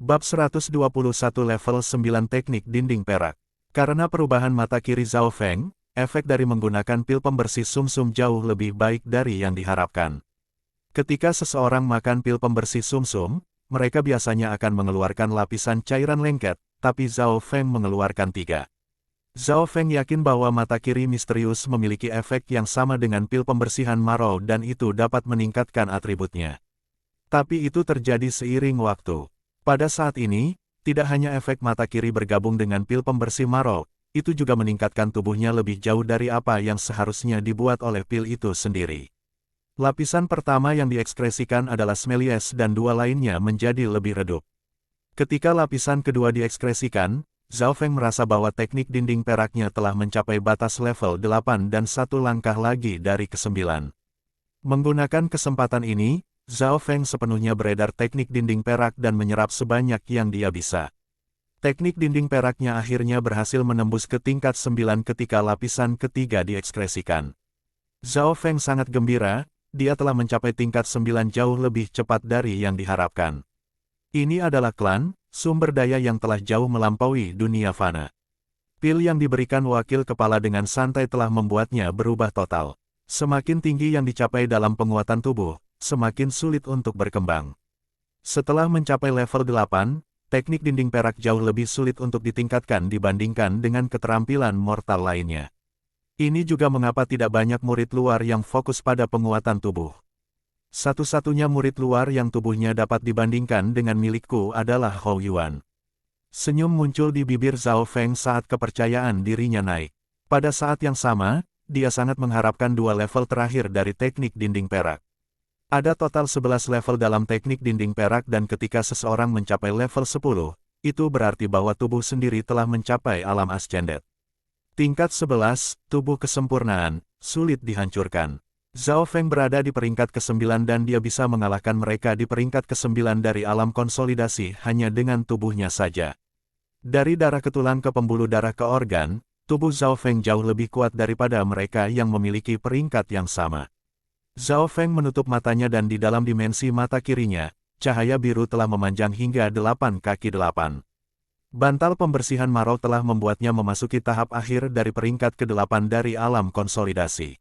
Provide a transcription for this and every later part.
Bab 121 level 9 teknik dinding perak. Karena perubahan mata kiri Zhao Feng, efek dari menggunakan pil pembersih sumsum jauh lebih baik dari yang diharapkan. Ketika seseorang makan pil pembersih sumsum, mereka biasanya akan mengeluarkan lapisan cairan lengket, tapi Zhao Feng mengeluarkan 3. Zhao Feng yakin bahwa mata kiri misterius memiliki efek yang sama dengan pil pembersihan marau dan itu dapat meningkatkan atributnya. Tapi itu terjadi seiring waktu. Pada saat ini, tidak hanya efek mata kiri bergabung dengan pil pembersih marau, itu juga meningkatkan tubuhnya lebih jauh dari apa yang seharusnya dibuat oleh pil itu sendiri. Lapisan pertama yang diekspresikan adalah Smellies dan dua lainnya menjadi lebih redup. Ketika lapisan kedua diekspresikan, Zhao Feng merasa bahwa teknik dinding peraknya telah mencapai batas level 8 dan satu langkah lagi dari ke-9. Menggunakan kesempatan ini, Zhao Feng sepenuhnya beredar teknik dinding perak dan menyerap sebanyak yang dia bisa. Teknik dinding peraknya akhirnya berhasil menembus ke tingkat 9 ketika lapisan ketiga diekspresikan. Zhao Feng sangat gembira, dia telah mencapai tingkat 9 jauh lebih cepat dari yang diharapkan. Ini adalah klan, sumber daya yang telah jauh melampaui dunia fana. Pil yang diberikan wakil kepala dengan santai telah membuatnya berubah total. Semakin tinggi yang dicapai dalam penguatan tubuh, semakin sulit untuk berkembang. Setelah mencapai level 8, teknik dinding perak jauh lebih sulit untuk ditingkatkan dibandingkan dengan keterampilan mortal lainnya. Ini juga mengapa tidak banyak murid luar yang fokus pada penguatan tubuh. Satu-satunya murid luar yang tubuhnya dapat dibandingkan dengan milikku adalah Hou Yuan. Senyum muncul di bibir Zhao Feng saat kepercayaan dirinya naik. Pada saat yang sama, dia sangat mengharapkan 2 level terakhir dari teknik dinding perak. Ada total 11 level dalam teknik dinding perak dan ketika seseorang mencapai level 10, itu berarti bahwa tubuh sendiri telah mencapai alam ascendet. Tingkat 11, tubuh kesempurnaan, sulit dihancurkan. Zhao Feng berada di peringkat ke-9 dan dia bisa mengalahkan mereka di peringkat ke-9 dari alam konsolidasi hanya dengan tubuhnya saja. Dari darah ke tulang ke pembuluh darah ke organ, tubuh Zhao Feng jauh lebih kuat daripada mereka yang memiliki peringkat yang sama. Zhao Feng menutup matanya dan di dalam dimensi mata kirinya, cahaya biru telah memanjang hingga 8 kaki 8. Bantal pembersihan marau telah membuatnya memasuki tahap akhir dari peringkat ke-8 dari alam konsolidasi.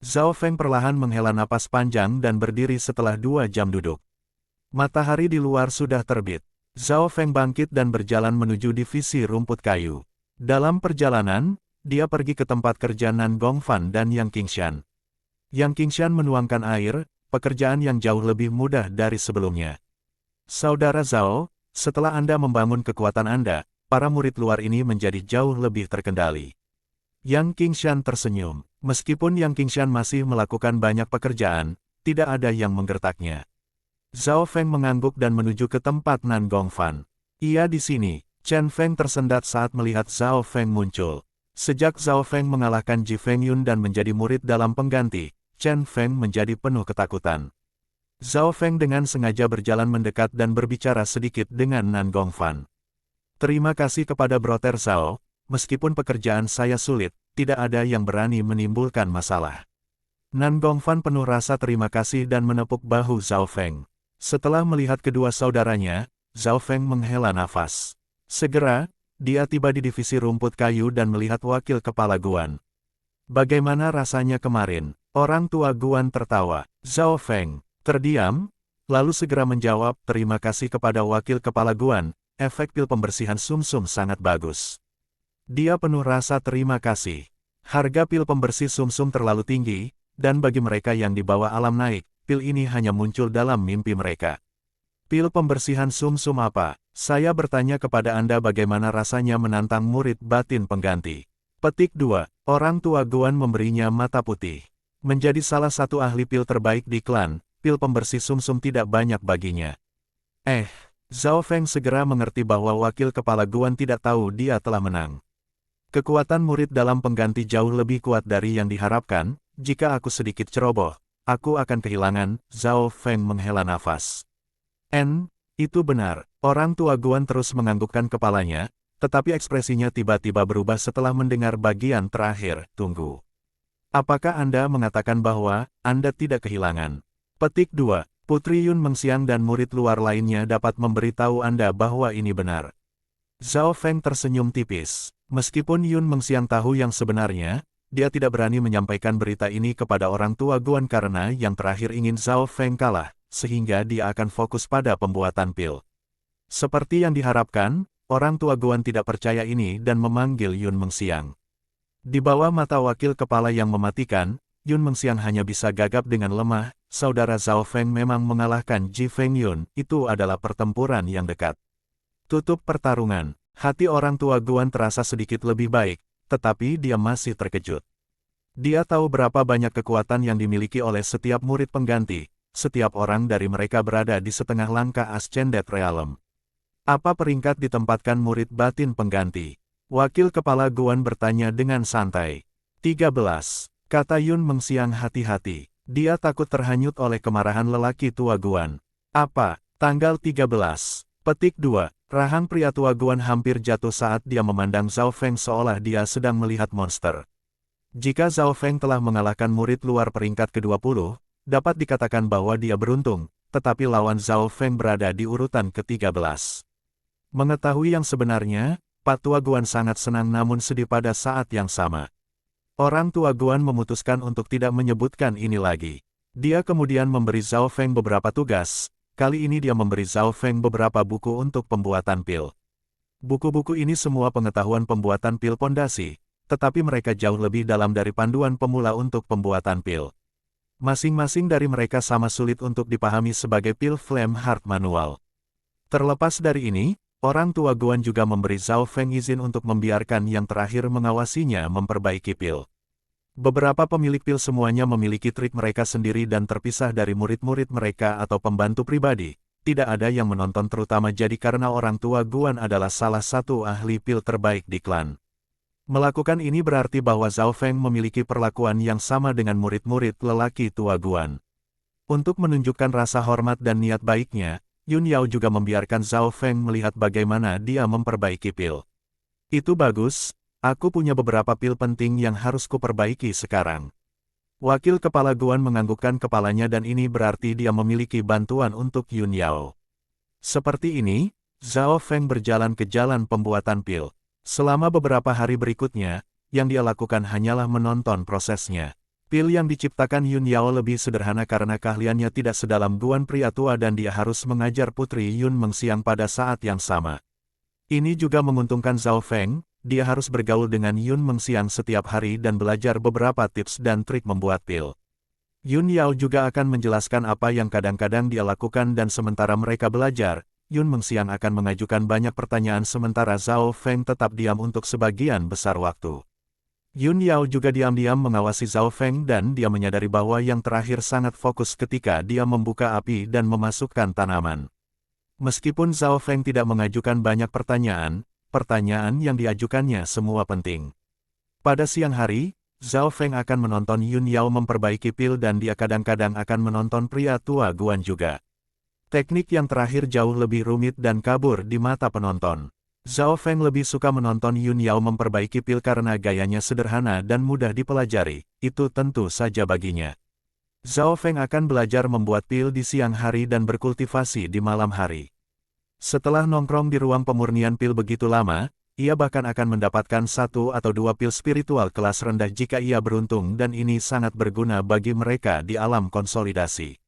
Zhao Feng perlahan menghela napas panjang dan berdiri setelah 2 jam duduk. Matahari di luar sudah terbit. Zhao Feng bangkit dan berjalan menuju divisi rumput kayu. Dalam perjalanan, dia pergi ke tempat kerja Nan Gongfan dan Yang Qingshan. Yang Qingshan menuangkan air, pekerjaan yang jauh lebih mudah dari sebelumnya. Saudara Zhao, setelah Anda membangun kekuatan Anda, para murid luar ini menjadi jauh lebih terkendali. Yang Qingshan tersenyum. Meskipun Yang Qingshan masih melakukan banyak pekerjaan, tidak ada yang menggertaknya. Zhao Feng mengangguk dan menuju ke tempat Nan Gongfan. Ia di sini. Chen Feng tersendat saat melihat Zhao Feng muncul. Sejak Zhao Feng mengalahkan Ji Fengyun dan menjadi murid dalam pengganti, Chen Feng menjadi penuh ketakutan. Zhao Feng dengan sengaja berjalan mendekat dan berbicara sedikit dengan Nan Gongfan. Terima kasih kepada Brother Zhao, meskipun pekerjaan saya sulit, tidak ada yang berani menimbulkan masalah. Nan Gongfan penuh rasa terima kasih dan menepuk bahu Zhao Feng. Setelah melihat kedua saudaranya, Zhao Feng menghela nafas. Segera, dia tiba di divisi rumput kayu dan melihat wakil kepala Guan. Bagaimana rasanya kemarin? Orang tua Guan tertawa. Zhao Feng terdiam, lalu segera menjawab, terima kasih kepada wakil kepala Guan, efek pil pembersihan sumsum sangat bagus. Dia penuh rasa terima kasih. Harga pil pembersih sumsum terlalu tinggi, dan bagi mereka yang dibawa alam naik, pil ini hanya muncul dalam mimpi mereka. Pil pembersihan sumsum apa? Saya bertanya kepada Anda bagaimana rasanya menantang murid batin pengganti. Petik 2. Orang tua Guan memberinya mata putih. Menjadi salah satu ahli pil terbaik di klan, pil pembersih sumsum tidak banyak baginya. Zhao Feng segera mengerti bahwa wakil kepala Guan tidak tahu dia telah menang. Kekuatan murid dalam pengganti jauh lebih kuat dari yang diharapkan, jika aku sedikit ceroboh, aku akan kehilangan. Zhao Feng menghela nafas. Itu benar. Orang tua Guan terus menganggukkan kepalanya, tetapi ekspresinya tiba-tiba berubah setelah mendengar bagian terakhir, tunggu. Apakah Anda mengatakan bahwa Anda tidak kehilangan? Petik 2. Putri Yun Mengxiang dan murid luar lainnya dapat memberitahu Anda bahwa ini benar. Zhao Feng tersenyum tipis. Meskipun Yun Mengxiang tahu yang sebenarnya, dia tidak berani menyampaikan berita ini kepada orang tua Guan karena yang terakhir ingin Zhao Feng kalah, sehingga dia akan fokus pada pembuatan pil. Seperti yang diharapkan, orang tua Guan tidak percaya ini dan memanggil Yun Mengxiang. Di bawah mata wakil kepala yang mematikan, Yun Mengxiang hanya bisa gagap dengan lemah. Saudara Zhao Feng memang mengalahkan Ji Feng Yun, itu adalah pertempuran yang dekat. Tutup pertarungan, hati orang tua Guan terasa sedikit lebih baik, tetapi dia masih terkejut. Dia tahu berapa banyak kekuatan yang dimiliki oleh setiap murid pengganti, setiap orang dari mereka berada di setengah langkah Ascended Realm. Apa peringkat ditempatkan murid batin pengganti? Wakil kepala Guan bertanya dengan santai. 13, kata Yun Mengxiang hati-hati. Dia takut terhanyut oleh kemarahan lelaki tua Guan. Apa? Tanggal 13. Petik 2. Rahang pria tua Guan hampir jatuh saat dia memandang Zhao Feng seolah dia sedang melihat monster. Jika Zhao Feng telah mengalahkan murid luar peringkat ke-20, dapat dikatakan bahwa dia beruntung, tetapi lawan Zhao Feng berada di urutan ke-13. Mengetahui yang sebenarnya, Pak Tua Guan sangat senang namun sedih pada saat yang sama. Orang tua Guan memutuskan untuk tidak menyebutkan ini lagi. Dia kemudian memberi Zhao Feng beberapa tugas, kali ini dia memberi Zhao Feng beberapa buku untuk pembuatan pil. Buku-buku ini semua pengetahuan pembuatan pil pondasi, tetapi mereka jauh lebih dalam dari panduan pemula untuk pembuatan pil. Masing-masing dari mereka sama sulit untuk dipahami sebagai pil Flame Heart manual. Terlepas dari ini, orang tua Guan juga memberi Zhao Feng izin untuk membiarkan yang terakhir mengawasinya memperbaiki pil. Beberapa pemilik pil semuanya memiliki trik mereka sendiri dan terpisah dari murid-murid mereka atau pembantu pribadi. Tidak ada yang menonton terutama jadi karena orang tua Guan adalah salah satu ahli pil terbaik di klan. Melakukan ini berarti bahwa Zhao Feng memiliki perlakuan yang sama dengan murid-murid lelaki tua Guan. Untuk menunjukkan rasa hormat dan niat baiknya, Yun Yao juga membiarkan Zhao Feng melihat bagaimana dia memperbaiki pil. Itu bagus, aku punya beberapa pil penting yang harus kuperbaiki sekarang. Wakil kepala Guan menganggukkan kepalanya dan ini berarti dia memiliki bantuan untuk Yun Yao. Seperti ini, Zhao Feng berjalan ke jalan pembuatan pil. Selama beberapa hari berikutnya, yang dia lakukan hanyalah menonton prosesnya. Pil yang diciptakan Yun Yao lebih sederhana karena keahliannya tidak sedalam Guan pria tua dan dia harus mengajar putri Yun Mengxiang pada saat yang sama. Ini juga menguntungkan Zhao Feng, dia harus bergaul dengan Yun Mengxiang setiap hari dan belajar beberapa tips dan trik membuat pil. Yun Yao juga akan menjelaskan apa yang kadang-kadang dia lakukan dan sementara mereka belajar, Yun Mengxiang akan mengajukan banyak pertanyaan sementara Zhao Feng tetap diam untuk sebagian besar waktu. Yun Yao juga diam-diam mengawasi Zhao Feng dan dia menyadari bahwa yang terakhir sangat fokus ketika dia membuka api dan memasukkan tanaman. Meskipun Zhao Feng tidak mengajukan banyak pertanyaan, pertanyaan yang diajukannya semua penting. Pada siang hari, Zhao Feng akan menonton Yun Yao memperbaiki pil dan dia kadang-kadang akan menonton pria tua Guan juga. Teknik yang terakhir jauh lebih rumit dan kabur di mata penonton. Zhao Feng lebih suka menonton Yun Yao memperbaiki pil karena gayanya sederhana dan mudah dipelajari, itu tentu saja baginya. Zhao Feng akan belajar membuat pil di siang hari dan berkultivasi di malam hari. Setelah nongkrong di ruang pemurnian pil begitu lama, ia bahkan akan mendapatkan 1 atau 2 pil spiritual kelas rendah jika ia beruntung dan ini sangat berguna bagi mereka di alam konsolidasi.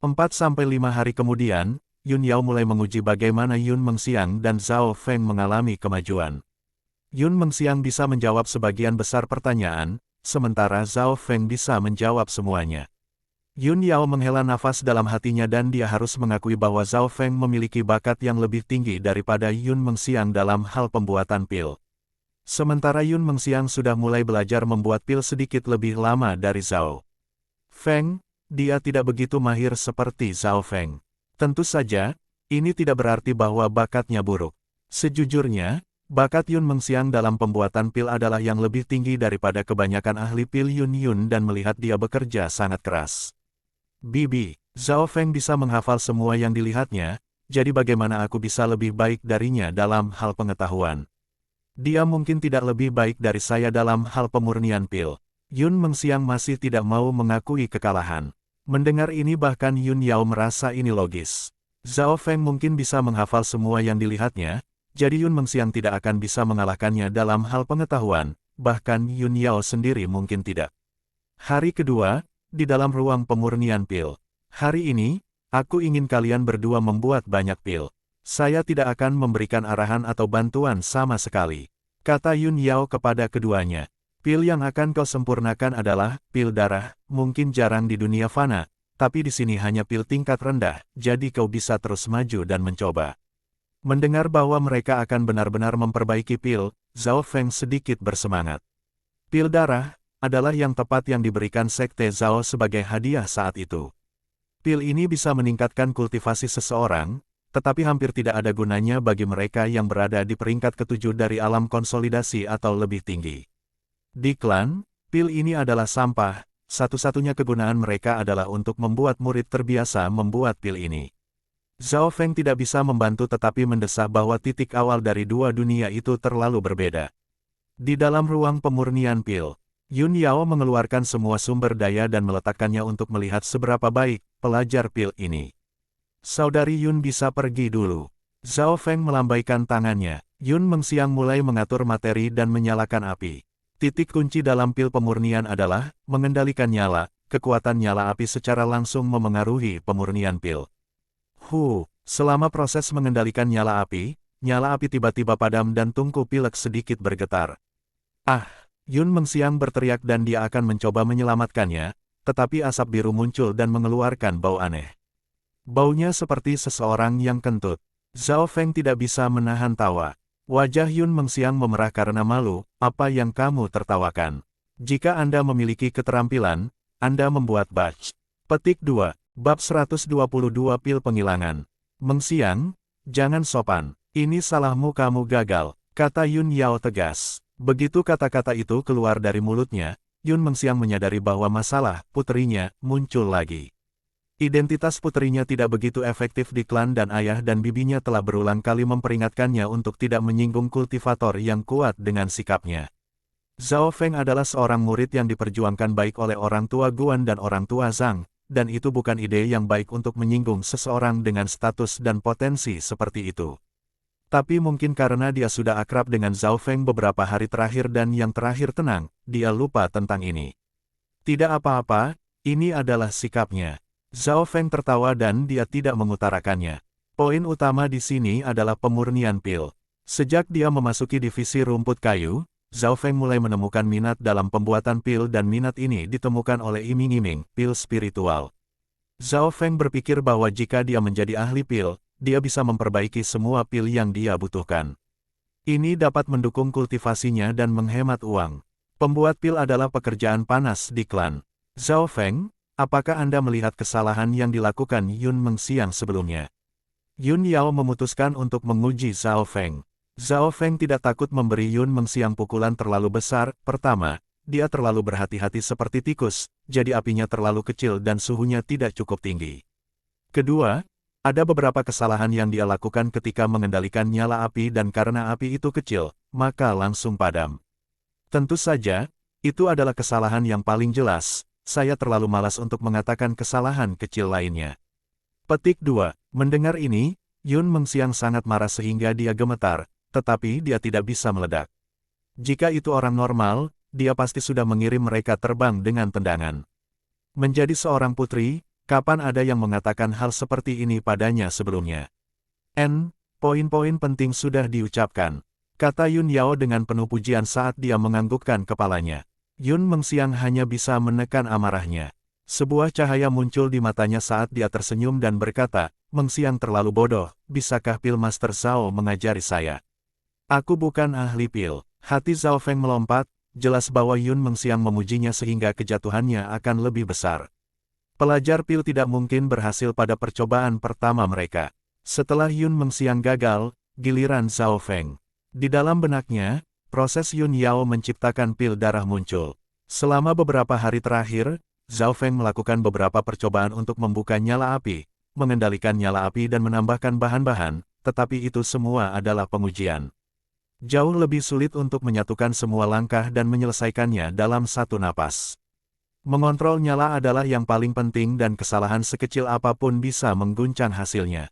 4-5 hari kemudian, Yun Yao mulai menguji bagaimana Yun Mengxiang dan Zhao Feng mengalami kemajuan. Yun Mengxiang bisa menjawab sebagian besar pertanyaan, sementara Zhao Feng bisa menjawab semuanya. Yun Yao menghela nafas dalam hatinya dan dia harus mengakui bahwa Zhao Feng memiliki bakat yang lebih tinggi daripada Yun Mengxiang dalam hal pembuatan pil. Sementara Yun Mengxiang sudah mulai belajar membuat pil sedikit lebih lama dari Zhao Feng, dia tidak begitu mahir seperti Zhao Feng. Tentu saja, ini tidak berarti bahwa bakatnya buruk. Sejujurnya, bakat Yun Mengxiang dalam pembuatan pil adalah yang lebih tinggi daripada kebanyakan ahli pil Yun dan melihat dia bekerja sangat keras. Bibi, Zhao Feng bisa menghafal semua yang dilihatnya, jadi bagaimana aku bisa lebih baik darinya dalam hal pengetahuan? Dia mungkin tidak lebih baik dari saya dalam hal pemurnian pil. Yun Mengxiang masih tidak mau mengakui kekalahan. Mendengar ini bahkan Yun Yao merasa ini logis. Zhao Feng mungkin bisa menghafal semua yang dilihatnya, jadi Yun Mengxiang tidak akan bisa mengalahkannya dalam hal pengetahuan, bahkan Yun Yao sendiri mungkin tidak. Hari kedua, di dalam ruang pemurnian pil. Hari ini, aku ingin kalian berdua membuat banyak pil. Saya tidak akan memberikan arahan atau bantuan sama sekali, kata Yun Yao kepada keduanya. Pil yang akan kau sempurnakan adalah pil darah, mungkin jarang di dunia fana, tapi di sini hanya pil tingkat rendah, jadi kau bisa terus maju dan mencoba. Mendengar bahwa mereka akan benar-benar memperbaiki pil, Zhao Feng sedikit bersemangat. Pil darah adalah yang tepat yang diberikan Sekte Zhao sebagai hadiah saat itu. Pil ini bisa meningkatkan kultivasi seseorang, tetapi hampir tidak ada gunanya bagi mereka yang berada di peringkat ketujuh dari alam konsolidasi atau lebih tinggi. Di klan, pil ini adalah sampah, satu-satunya kegunaan mereka adalah untuk membuat murid terbiasa membuat pil ini. Zhao Feng tidak bisa membantu tetapi mendesak bahwa titik awal dari dua dunia itu terlalu berbeda. Di dalam ruang pemurnian pil, Yun Yao mengeluarkan semua sumber daya dan meletakkannya untuk melihat seberapa baik pelajar pil ini. Saudari Yun bisa pergi dulu. Zhao Feng melambaikan tangannya. Yun Mengxiang mulai mengatur materi dan menyalakan api. Titik kunci dalam pil pemurnian adalah mengendalikan nyala. Kekuatan nyala api secara langsung memengaruhi pemurnian pil. Selama proses mengendalikan nyala api tiba-tiba padam dan tungku pilek sedikit bergetar. Yun Mengxiang berteriak dan dia akan mencoba menyelamatkannya, tetapi asap biru muncul dan mengeluarkan bau aneh. Baunya seperti seseorang yang kentut. Zhao Feng tidak bisa menahan tawa. Wajah Yun Mengxiang memerah karena malu. Apa yang kamu tertawakan? Jika Anda memiliki keterampilan, Anda membuat batch. Petik 2. Bab 122 Pil Penghilangan. Mengxiang, jangan sopan. Ini salahmu, kamu gagal, kata Yun Yao tegas. Begitu kata-kata itu keluar dari mulutnya, Yun Mengxiang menyadari bahwa masalah puterinya muncul lagi. Identitas puterinya tidak begitu efektif di klan dan ayah dan bibinya telah berulang kali memperingatkannya untuk tidak menyinggung kultivator yang kuat dengan sikapnya. Zhao Feng adalah seorang murid yang diperjuangkan baik oleh orang tua Guan dan orang tua Zhang, dan itu bukan ide yang baik untuk menyinggung seseorang dengan status dan potensi seperti itu. Tapi mungkin karena dia sudah akrab dengan Zhao Feng beberapa hari terakhir dan yang terakhir tenang, dia lupa tentang ini. Tidak apa-apa, ini adalah sikapnya. Zhao Feng tertawa dan dia tidak mengutarakannya. Poin utama di sini adalah pemurnian pil. Sejak dia memasuki divisi rumput kayu, Zhao Feng mulai menemukan minat dalam pembuatan pil dan minat ini ditemukan oleh iming-iming pil spiritual. Zhao Feng berpikir bahwa jika dia menjadi ahli pil, dia bisa memperbaiki semua pil yang dia butuhkan. Ini dapat mendukung kultivasinya dan menghemat uang. Pembuat pil adalah pekerjaan panas di klan. Zhao Feng, apakah Anda melihat kesalahan yang dilakukan Yun Mengxiang sebelumnya? Yun Yao memutuskan untuk menguji Zhao Feng. Zhao Feng tidak takut memberi Yun Mengxiang pukulan terlalu besar. Pertama, dia terlalu berhati-hati seperti tikus, jadi apinya terlalu kecil dan suhunya tidak cukup tinggi. Kedua, ada beberapa kesalahan yang dia lakukan ketika mengendalikan nyala api dan karena api itu kecil, maka langsung padam. Tentu saja, itu adalah kesalahan yang paling jelas. Saya terlalu malas untuk mengatakan kesalahan kecil lainnya. Petik 2. Mendengar ini, Yun Mengxiang sangat marah sehingga dia gemetar, tetapi dia tidak bisa meledak. Jika itu orang normal, dia pasti sudah mengirim mereka terbang dengan tendangan. Menjadi seorang putri, kapan ada yang mengatakan hal seperti ini padanya sebelumnya? Poin-poin penting sudah diucapkan, kata Yun Yao dengan penuh pujian saat dia menganggukkan kepalanya. Yun Mengxiang hanya bisa menekan amarahnya. Sebuah cahaya muncul di matanya saat dia tersenyum dan berkata, Mengxiang terlalu bodoh, bisakah Pil Master Zhao mengajari saya? Aku bukan ahli pil. Hati Zhao Feng melompat, jelas bahwa Yun Mengxiang memujinya sehingga kejatuhannya akan lebih besar. Pelajar pil tidak mungkin berhasil pada percobaan pertama mereka. Setelah Yun Mengxiang gagal, giliran Zhao Feng. Di dalam benaknya, proses Yun Yao menciptakan pil darah muncul. Selama beberapa hari terakhir, Zhao Feng melakukan beberapa percobaan untuk membuka nyala api, mengendalikan nyala api dan menambahkan bahan-bahan, tetapi itu semua adalah pengujian. Jauh lebih sulit untuk menyatukan semua langkah dan menyelesaikannya dalam satu napas. Mengontrol nyala adalah yang paling penting dan kesalahan sekecil apapun bisa mengguncang hasilnya.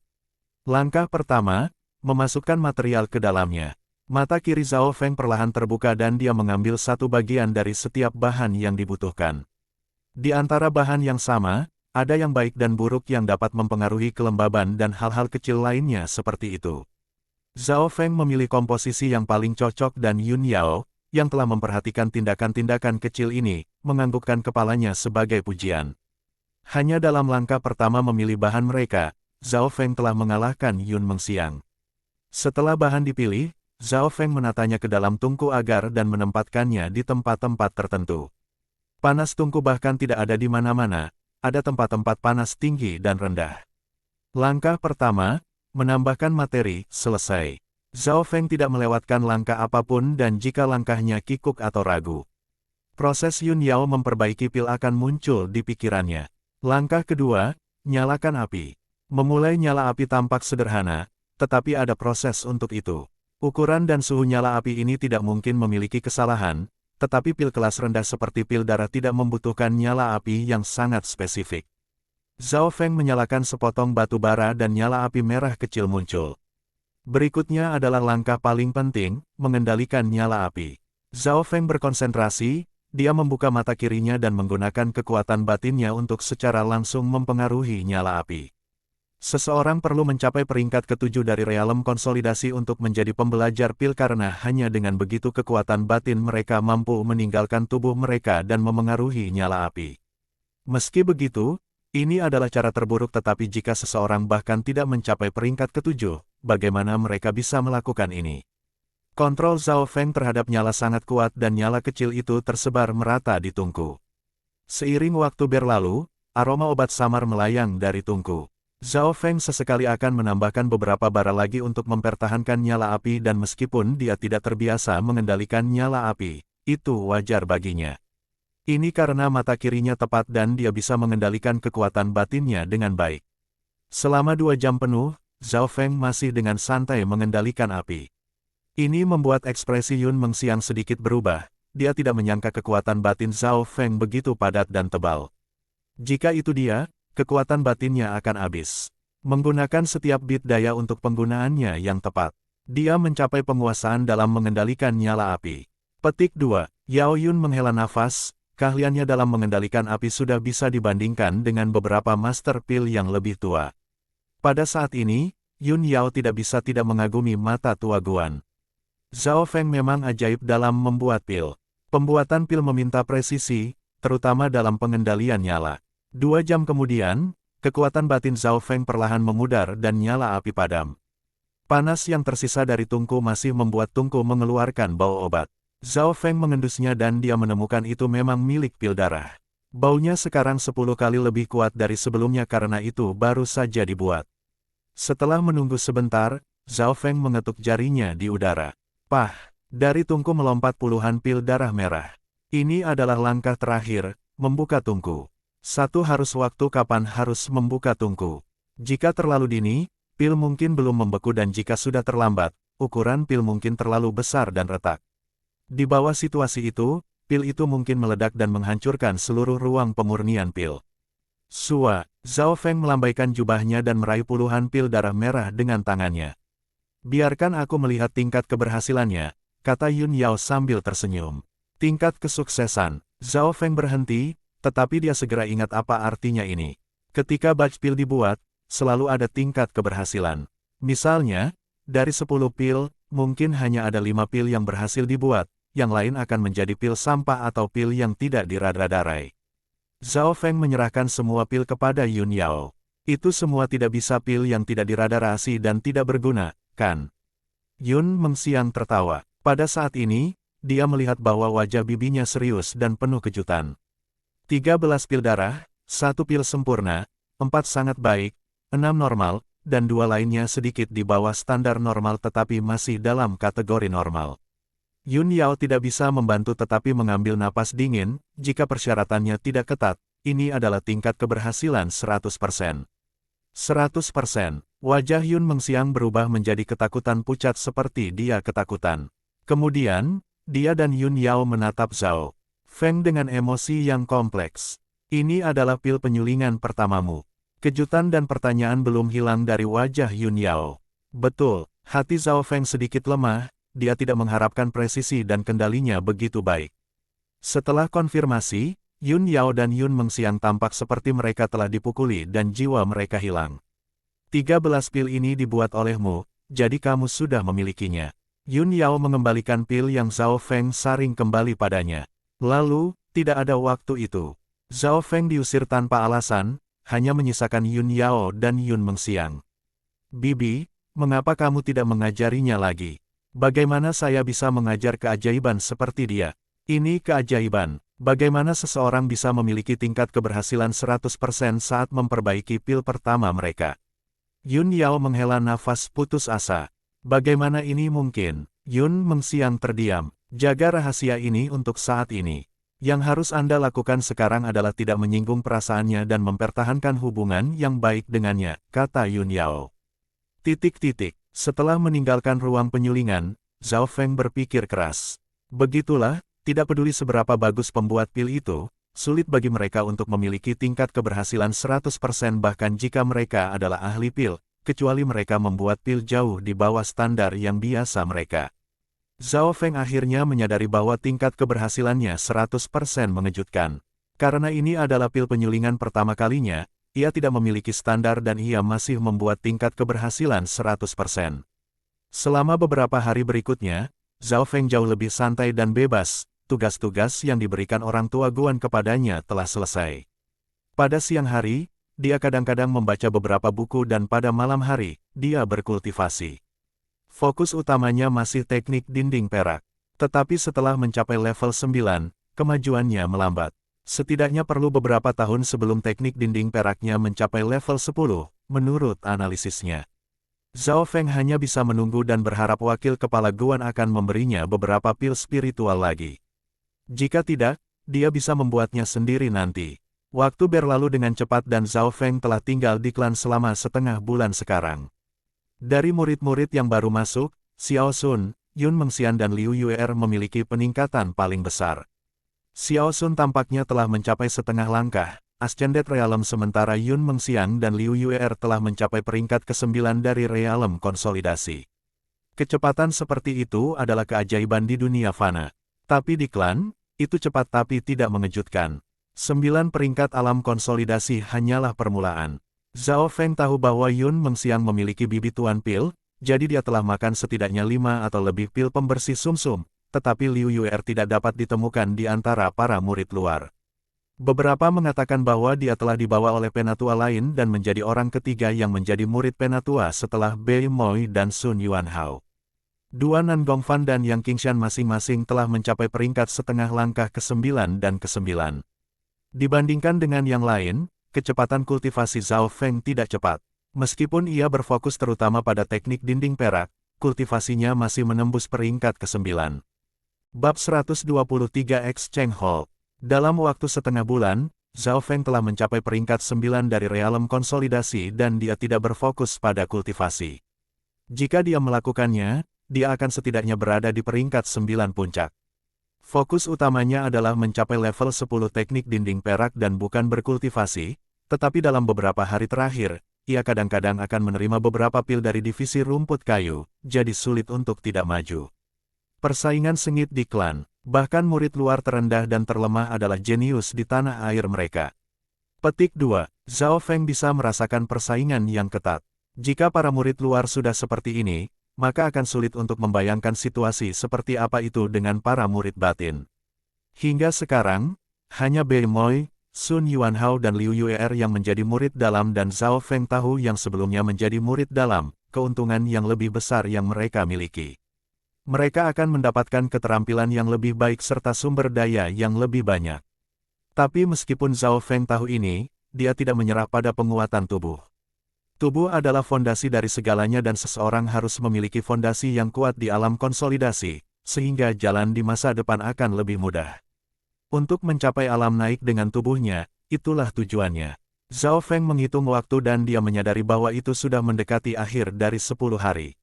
Langkah pertama, memasukkan material ke dalamnya. Mata kiri Zhao Feng perlahan terbuka dan dia mengambil satu bagian dari setiap bahan yang dibutuhkan. Di antara bahan yang sama, ada yang baik dan buruk yang dapat mempengaruhi kelembaban dan hal-hal kecil lainnya seperti itu. Zhao Feng memilih komposisi yang paling cocok dan Yun Yao, yang telah memperhatikan tindakan-tindakan kecil ini, menganggukkan kepalanya sebagai pujian. Hanya dalam langkah pertama memilih bahan mereka, Zhao Feng telah mengalahkan Yun Mengxiang. Setelah bahan dipilih, Zhao Feng menatanya ke dalam tungku agar dan menempatkannya di tempat-tempat tertentu. Panas tungku bahkan tidak ada di mana-mana, ada tempat-tempat panas tinggi dan rendah. Langkah pertama, menambahkan materi, selesai. Zhao Feng tidak melewatkan langkah apapun dan jika langkahnya kikuk atau ragu, proses Yun Yao memperbaiki pil akan muncul di pikirannya. Langkah kedua, nyalakan api. Memulai nyala api tampak sederhana, tetapi ada proses untuk itu. Ukuran dan suhu nyala api ini tidak mungkin memiliki kesalahan, tetapi pil kelas rendah seperti pil darah tidak membutuhkan nyala api yang sangat spesifik. Zhao Feng menyalakan sepotong batu bara dan nyala api merah kecil muncul. Berikutnya adalah langkah paling penting, mengendalikan nyala api. Zhao Feng berkonsentrasi, dia membuka mata kirinya dan menggunakan kekuatan batinnya untuk secara langsung mempengaruhi nyala api. Seseorang perlu mencapai peringkat ke-7 dari realem konsolidasi untuk menjadi pembelajar pil karena hanya dengan begitu kekuatan batin mereka mampu meninggalkan tubuh mereka dan memengaruhi nyala api. Meski begitu, ini adalah cara terburuk tetapi jika seseorang bahkan tidak mencapai peringkat ke-7, bagaimana mereka bisa melakukan ini? Kontrol Zhao Feng terhadap nyala sangat kuat dan nyala kecil itu tersebar merata di tungku. Seiring waktu berlalu, aroma obat samar melayang dari tungku. Zhao Feng sesekali akan menambahkan beberapa bara lagi untuk mempertahankan nyala api dan meskipun dia tidak terbiasa mengendalikan nyala api, itu wajar baginya. Ini karena mata kirinya tepat dan dia bisa mengendalikan kekuatan batinnya dengan baik. Selama 2 jam penuh, Zhao Feng masih dengan santai mengendalikan api. Ini membuat ekspresi Yun Mengxiang sedikit berubah, dia tidak menyangka kekuatan batin Zhao Feng begitu padat dan tebal. Jika itu dia, kekuatan batinnya akan habis. Menggunakan setiap bit daya untuk penggunaannya yang tepat. Dia mencapai penguasaan dalam mengendalikan nyala api. Petik 2. Yao Yun menghela nafas. Keahliannya dalam mengendalikan api sudah bisa dibandingkan dengan beberapa master pil yang lebih tua. Pada saat ini, Yun Yao tidak bisa tidak mengagumi mata tua Guan. Zhao Feng memang ajaib dalam membuat pil. Pembuatan pil meminta presisi, terutama dalam pengendalian nyala. 2 jam kemudian, kekuatan batin Zhao Feng perlahan memudar dan nyala api padam. Panas yang tersisa dari tungku masih membuat tungku mengeluarkan bau obat. Zhao Feng mengendusnya dan dia menemukan itu memang milik pil darah. Baunya sekarang 10 kali lebih kuat dari sebelumnya karena itu baru saja dibuat. Setelah menunggu sebentar, Zhao Feng mengetuk jarinya di udara. Pah! Dari tungku melompat puluhan pil darah merah. Ini adalah langkah terakhir, membuka tungku. Satu harus waktu kapan harus membuka tungku. Jika terlalu dini, pil mungkin belum membeku dan jika sudah terlambat, ukuran pil mungkin terlalu besar dan retak. Di bawah situasi itu, pil itu mungkin meledak dan menghancurkan seluruh ruang pemurnian pil. Sua, Zhao Feng melambaikan jubahnya dan meraih puluhan pil darah merah dengan tangannya. Biarkan aku melihat tingkat keberhasilannya, kata Yun Yao sambil tersenyum. Tingkat kesuksesan, Zhao Feng berhenti, tetapi dia segera ingat apa artinya ini. Ketika batch pil dibuat, selalu ada tingkat keberhasilan. Misalnya, dari 10 pil, mungkin hanya ada 5 pil yang berhasil dibuat, yang lain akan menjadi pil sampah atau pil yang tidak dirada-darai. Zhao Feng menyerahkan semua pil kepada Yun Yao. Itu semua tidak bisa pil yang tidak diradarasi dan tidak berguna, kan? Yun Mengxiang tertawa. Pada saat ini, dia melihat bahwa wajah bibinya serius dan penuh kejutan. 13 pil darah, 1 pil sempurna, 4 sangat baik, 6 normal, dan 2 lainnya sedikit di bawah standar normal tetapi masih dalam kategori normal. Yun Yao tidak bisa membantu tetapi mengambil napas dingin, jika persyaratannya tidak ketat, ini adalah tingkat keberhasilan 100%. 100%. Wajah Yun Mengxiang berubah menjadi ketakutan pucat seperti dia ketakutan. Kemudian, dia dan Yun Yao menatap Zhao Feng dengan emosi yang kompleks. Ini adalah pil penyulingan pertamamu. Kejutan dan pertanyaan belum hilang dari wajah Yun Yao. Betul, hati Zhao Feng sedikit lemah, dia tidak mengharapkan presisi dan kendalinya begitu baik. Setelah konfirmasi, Yun Yao dan Yun Mengxiang tampak seperti mereka telah dipukuli dan jiwa mereka hilang. 13 pil ini dibuat olehmu, jadi kamu sudah memilikinya. Yun Yao mengembalikan pil yang Zhao Feng saring kembali padanya. Lalu, tidak ada waktu itu. Zhao Feng diusir tanpa alasan, hanya menyisakan Yun Yao dan Yun Mengxiang. Bibi, mengapa kamu tidak mengajarinya lagi? Bagaimana saya bisa mengajar keajaiban seperti dia? Ini keajaiban. Bagaimana seseorang bisa memiliki tingkat keberhasilan 100% saat memperbaiki pil pertama mereka? Yun Yao menghela nafas putus asa. Bagaimana ini mungkin? Yun Mengxiang terdiam. Jaga rahasia ini untuk saat ini. Yang harus Anda lakukan sekarang adalah tidak menyinggung perasaannya dan mempertahankan hubungan yang baik dengannya, kata Yun Yao. Setelah meninggalkan ruang penyulingan, Zhao Feng berpikir keras. Begitulah, tidak peduli seberapa bagus pembuat pil itu, sulit bagi mereka untuk memiliki tingkat keberhasilan 100% bahkan jika mereka adalah ahli pil, kecuali mereka membuat pil jauh di bawah standar yang biasa mereka. Zhao Feng akhirnya menyadari bahwa tingkat keberhasilannya 100% mengejutkan. Karena ini adalah pil penyulingan pertama kalinya, ia tidak memiliki standar dan ia masih membuat tingkat keberhasilan 100%. Selama beberapa hari berikutnya, Zhao Feng jauh lebih santai dan bebas. Tugas-tugas yang diberikan orang tua Guan kepadanya telah selesai. Pada siang hari, dia kadang-kadang membaca beberapa buku dan pada malam hari, dia berkultivasi. Fokus utamanya masih teknik dinding perak. Tetapi setelah mencapai level 9, kemajuannya melambat. Setidaknya perlu beberapa tahun sebelum teknik dinding peraknya mencapai level 10, menurut analisisnya. Zhao Feng hanya bisa menunggu dan berharap wakil kepala Guan akan memberinya beberapa pil spiritual lagi. Jika tidak, dia bisa membuatnya sendiri nanti. Waktu berlalu dengan cepat dan Zhao Feng telah tinggal di klan selama setengah bulan sekarang. Dari murid-murid yang baru masuk, Xiao Sun, Yun Mengxian dan Liu Yuer memiliki peningkatan paling besar. Xiao Sun tampaknya telah mencapai setengah langkah, Ascended Realm sementara Yun Mengxian dan Liu Yuer telah mencapai peringkat ke-9 dari Realm konsolidasi. Kecepatan seperti itu adalah keajaiban di dunia fana. Tapi di klan, itu cepat tapi tidak mengejutkan. 9 peringkat alam konsolidasi hanyalah permulaan. Zhao Feng tahu bahwa Yun Mengxiang memiliki bibituan pil, jadi dia telah makan setidaknya 5 atau lebih pil pembersih sumsum, tetapi Liu Yuer tidak dapat ditemukan di antara para murid luar. Beberapa mengatakan bahwa dia telah dibawa oleh penatua lain dan menjadi orang ketiga yang menjadi murid penatua setelah Bei Moi dan Sun Yuanhao. Dua Nan Gongfan dan Yang Qingshan masing-masing telah mencapai peringkat setengah langkah ke-9 dan ke-9. Dibandingkan dengan yang lain, kecepatan kultivasi Zhao Feng tidak cepat. Meskipun ia berfokus terutama pada teknik dinding perak, kultivasinya masih menembus peringkat ke-9. Bab 123 X Cheng Hall. Dalam waktu setengah bulan, Zhao Feng telah mencapai peringkat 9 dari Realm konsolidasi dan dia tidak berfokus pada kultivasi. Jika dia melakukannya, dia akan setidaknya berada di peringkat 9 puncak. Fokus utamanya adalah mencapai level 10 teknik dinding perak dan bukan berkultivasi, tetapi dalam beberapa hari terakhir, ia kadang-kadang akan menerima beberapa pil dari divisi rumput kayu, jadi sulit untuk tidak maju. Persaingan sengit di klan, bahkan murid luar terendah dan terlemah adalah jenius di tanah air mereka. Petik 2. Zhao Feng bisa merasakan persaingan yang ketat. Jika para murid luar sudah seperti ini, maka akan sulit untuk membayangkan situasi seperti apa itu dengan para murid batin. Hingga sekarang, hanya Bei Moi, Sun Yuanhao dan Liu Yuer yang menjadi murid dalam dan Zhao Feng tahu yang sebelumnya menjadi murid dalam, keuntungan yang lebih besar yang mereka miliki. Mereka akan mendapatkan keterampilan yang lebih baik serta sumber daya yang lebih banyak. Tapi meskipun Zhao Feng tahu ini, dia tidak menyerah pada penguatan tubuh. Tubuh adalah fondasi dari segalanya dan seseorang harus memiliki fondasi yang kuat di alam konsolidasi, sehingga jalan di masa depan akan lebih mudah. Untuk mencapai alam naik dengan tubuhnya, itulah tujuannya. Zhao Feng menghitung waktu dan dia menyadari bahwa itu sudah mendekati akhir dari 10 hari.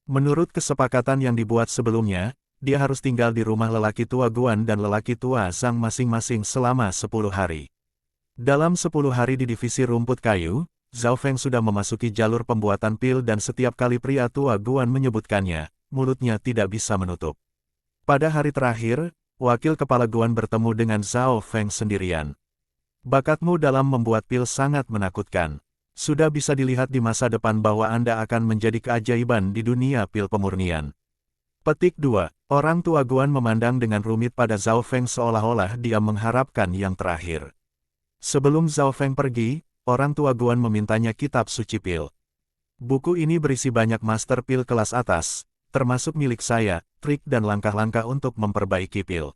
Menurut kesepakatan yang dibuat sebelumnya, dia harus tinggal di rumah lelaki tua Guan dan lelaki tua Zhang masing-masing selama 10 hari. Dalam 10 hari di divisi rumput kayu, Zhao Feng sudah memasuki jalur pembuatan pil dan setiap kali pria tua Guan menyebutkannya, mulutnya tidak bisa menutup. Pada hari terakhir, wakil kepala Guan bertemu dengan Zhao Feng sendirian. Bakatmu dalam membuat pil sangat menakutkan. Sudah bisa dilihat di masa depan bahwa Anda akan menjadi keajaiban di dunia pil pemurnian. Petik 2. Orang tua Guan memandang dengan rumit pada Zhao Feng seolah-olah dia mengharapkan yang terakhir. Sebelum Zhao Feng pergi, orang tua Guan memintanya kitab suci pil. Buku ini berisi banyak master pil kelas atas, termasuk milik saya, trik dan langkah-langkah untuk memperbaiki pil.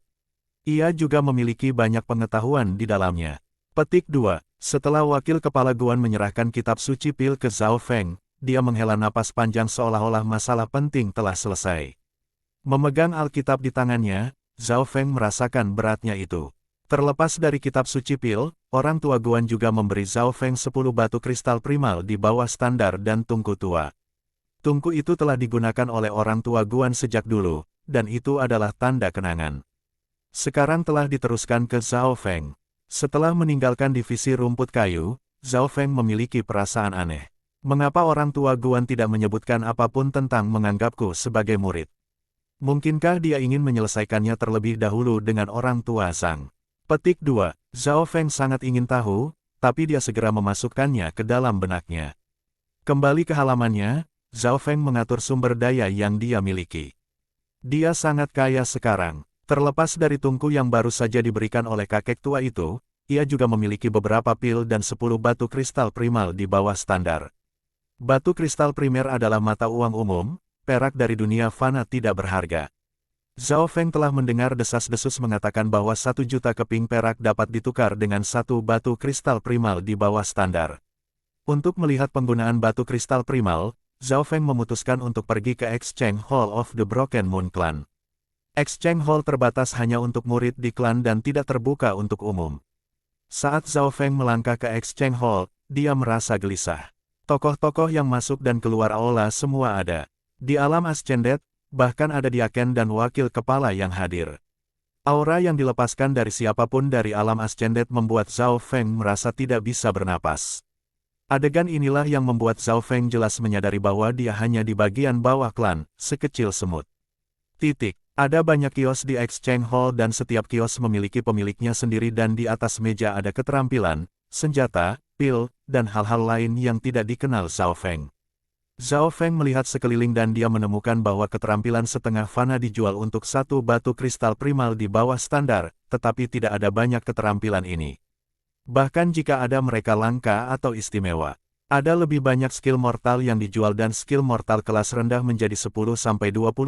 Ia juga memiliki banyak pengetahuan di dalamnya. Petik 2. Setelah wakil kepala Guan menyerahkan kitab suci pil ke Zhao Feng, dia menghela napas panjang seolah-olah masalah penting telah selesai. Memegang Alkitab di tangannya, Zhao Feng merasakan beratnya itu. Terlepas dari kitab suci pil, orang tua Guan juga memberi Zhao Feng 10 batu kristal primal di bawah standar dan tungku tua. Tungku itu telah digunakan oleh orang tua Guan sejak dulu, dan itu adalah tanda kenangan. Sekarang telah diteruskan ke Zhao Feng. Setelah meninggalkan divisi rumput kayu, Zhao Feng memiliki perasaan aneh. Mengapa orang tua Guan tidak menyebutkan apapun tentang menganggapku sebagai murid? Mungkinkah dia ingin menyelesaikannya terlebih dahulu dengan orang tua Zhang? Petik 2. Zhao Feng sangat ingin tahu, tapi dia segera memasukkannya ke dalam benaknya. Kembali ke halamannya, Zhao Feng mengatur sumber daya yang dia miliki. Dia sangat kaya sekarang. Terlepas dari tungku yang baru saja diberikan oleh kakek tua itu, ia juga memiliki beberapa pil dan 10 batu kristal primal di bawah standar. Batu kristal primer adalah mata uang umum, perak dari dunia fana tidak berharga. Zhao Feng telah mendengar desas-desus mengatakan bahwa 1 juta keping perak dapat ditukar dengan 1 batu kristal primal di bawah standar. Untuk melihat penggunaan batu kristal primal, Zhao Feng memutuskan untuk pergi ke Exchange Hall of the Broken Moon Clan. Exchange Hall terbatas hanya untuk murid di klan dan tidak terbuka untuk umum. Saat Zhao Feng melangkah ke Exchange Hall, dia merasa gelisah. Tokoh-tokoh yang masuk dan keluar aula semua ada. Di alam Ascendet, bahkan ada diaken dan wakil kepala yang hadir. Aura yang dilepaskan dari siapapun dari alam Ascendet membuat Zhao Feng merasa tidak bisa bernapas. Adegan inilah yang membuat Zhao Feng jelas menyadari bahwa dia hanya di bagian bawah klan, sekecil semut. Ada banyak kios di Exchange Hall dan setiap kios memiliki pemiliknya sendiri dan di atas meja ada keterampilan, senjata, pil, dan hal-hal lain yang tidak dikenal Zhao Feng. Zhao Feng melihat sekeliling dan dia menemukan bahwa keterampilan setengah fana dijual untuk 1 batu kristal primal di bawah standar, tetapi tidak ada banyak keterampilan ini. Bahkan jika ada mereka langka atau istimewa. Ada lebih banyak skill mortal yang dijual dan skill mortal kelas rendah menjadi 10-20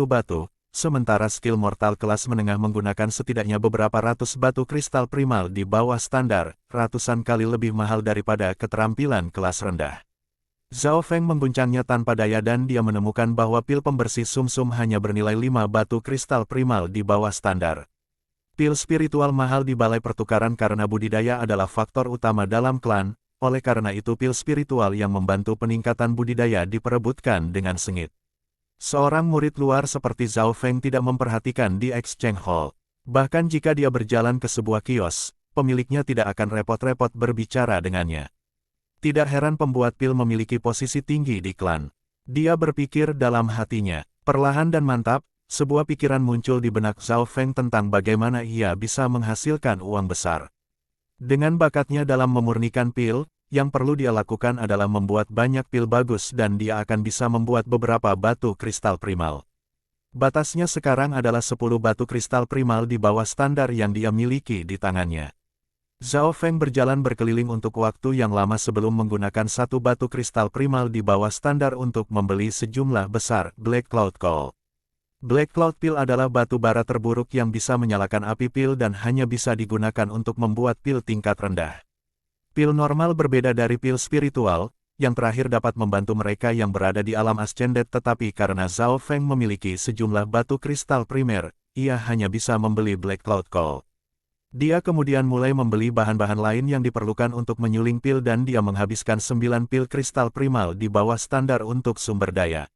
batu, sementara skill mortal kelas menengah menggunakan setidaknya beberapa ratus batu kristal primal di bawah standar, ratusan kali lebih mahal daripada keterampilan kelas rendah. Zhao Feng mengguncangnya tanpa daya dan dia menemukan bahwa pil pembersih sumsum hanya bernilai 5 batu kristal primal di bawah standar. Pil spiritual mahal di balai pertukaran karena budidaya adalah faktor utama dalam klan, oleh karena itu pil spiritual yang membantu peningkatan budidaya diperebutkan dengan sengit. Seorang murid luar seperti Zhao Feng tidak memperhatikan di Exchange Hall. Bahkan jika dia berjalan ke sebuah kios, pemiliknya tidak akan repot-repot berbicara dengannya. Tidak heran pembuat pil memiliki posisi tinggi di klan. Dia berpikir dalam hatinya. Perlahan dan mantap, sebuah pikiran muncul di benak Zhao Feng tentang bagaimana ia bisa menghasilkan uang besar. Dengan bakatnya dalam memurnikan pil, yang perlu dia lakukan adalah membuat banyak pil bagus dan dia akan bisa membuat beberapa batu kristal primal. Batasnya sekarang adalah 10 batu kristal primal di bawah standar yang dia miliki di tangannya. Zhao Feng berjalan berkeliling untuk waktu yang lama sebelum menggunakan 1 batu kristal primal di bawah standar untuk membeli sejumlah besar Black Cloud Coal. Black Cloud Pil adalah batu bara terburuk yang bisa menyalakan api pil dan hanya bisa digunakan untuk membuat pil tingkat rendah. Pil normal berbeda dari pil spiritual, yang terakhir dapat membantu mereka yang berada di alam Ascendet tetapi karena Zhao Feng memiliki sejumlah batu kristal primer, ia hanya bisa membeli Black Cloud Coal. Dia kemudian mulai membeli bahan-bahan lain yang diperlukan untuk menyuling pil dan dia menghabiskan 9 pil kristal primal di bawah standar untuk sumber daya.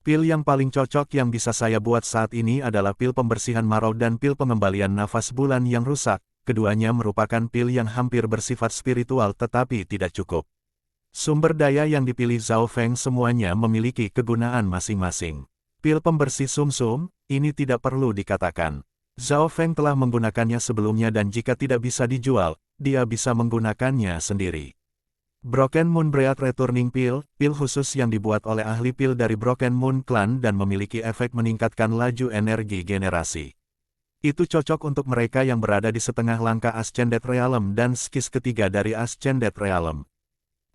Pil yang paling cocok yang bisa saya buat saat ini adalah pil pembersihan marau dan pil pengembalian nafas bulan yang rusak. Keduanya merupakan pil yang hampir bersifat spiritual tetapi tidak cukup. Sumber daya yang dipilih Zhao Feng semuanya memiliki kegunaan masing-masing. Pil pembersih sumsum, ini tidak perlu dikatakan. Zhao Feng telah menggunakannya sebelumnya dan jika tidak bisa dijual, dia bisa menggunakannya sendiri. Broken Moon Breath Returning Pil, pil khusus yang dibuat oleh ahli pil dari Broken Moon Clan dan memiliki efek meningkatkan laju energi generasi. Itu cocok untuk mereka yang berada di setengah langkah Ascended Realm dan skis ketiga dari Ascended Realm.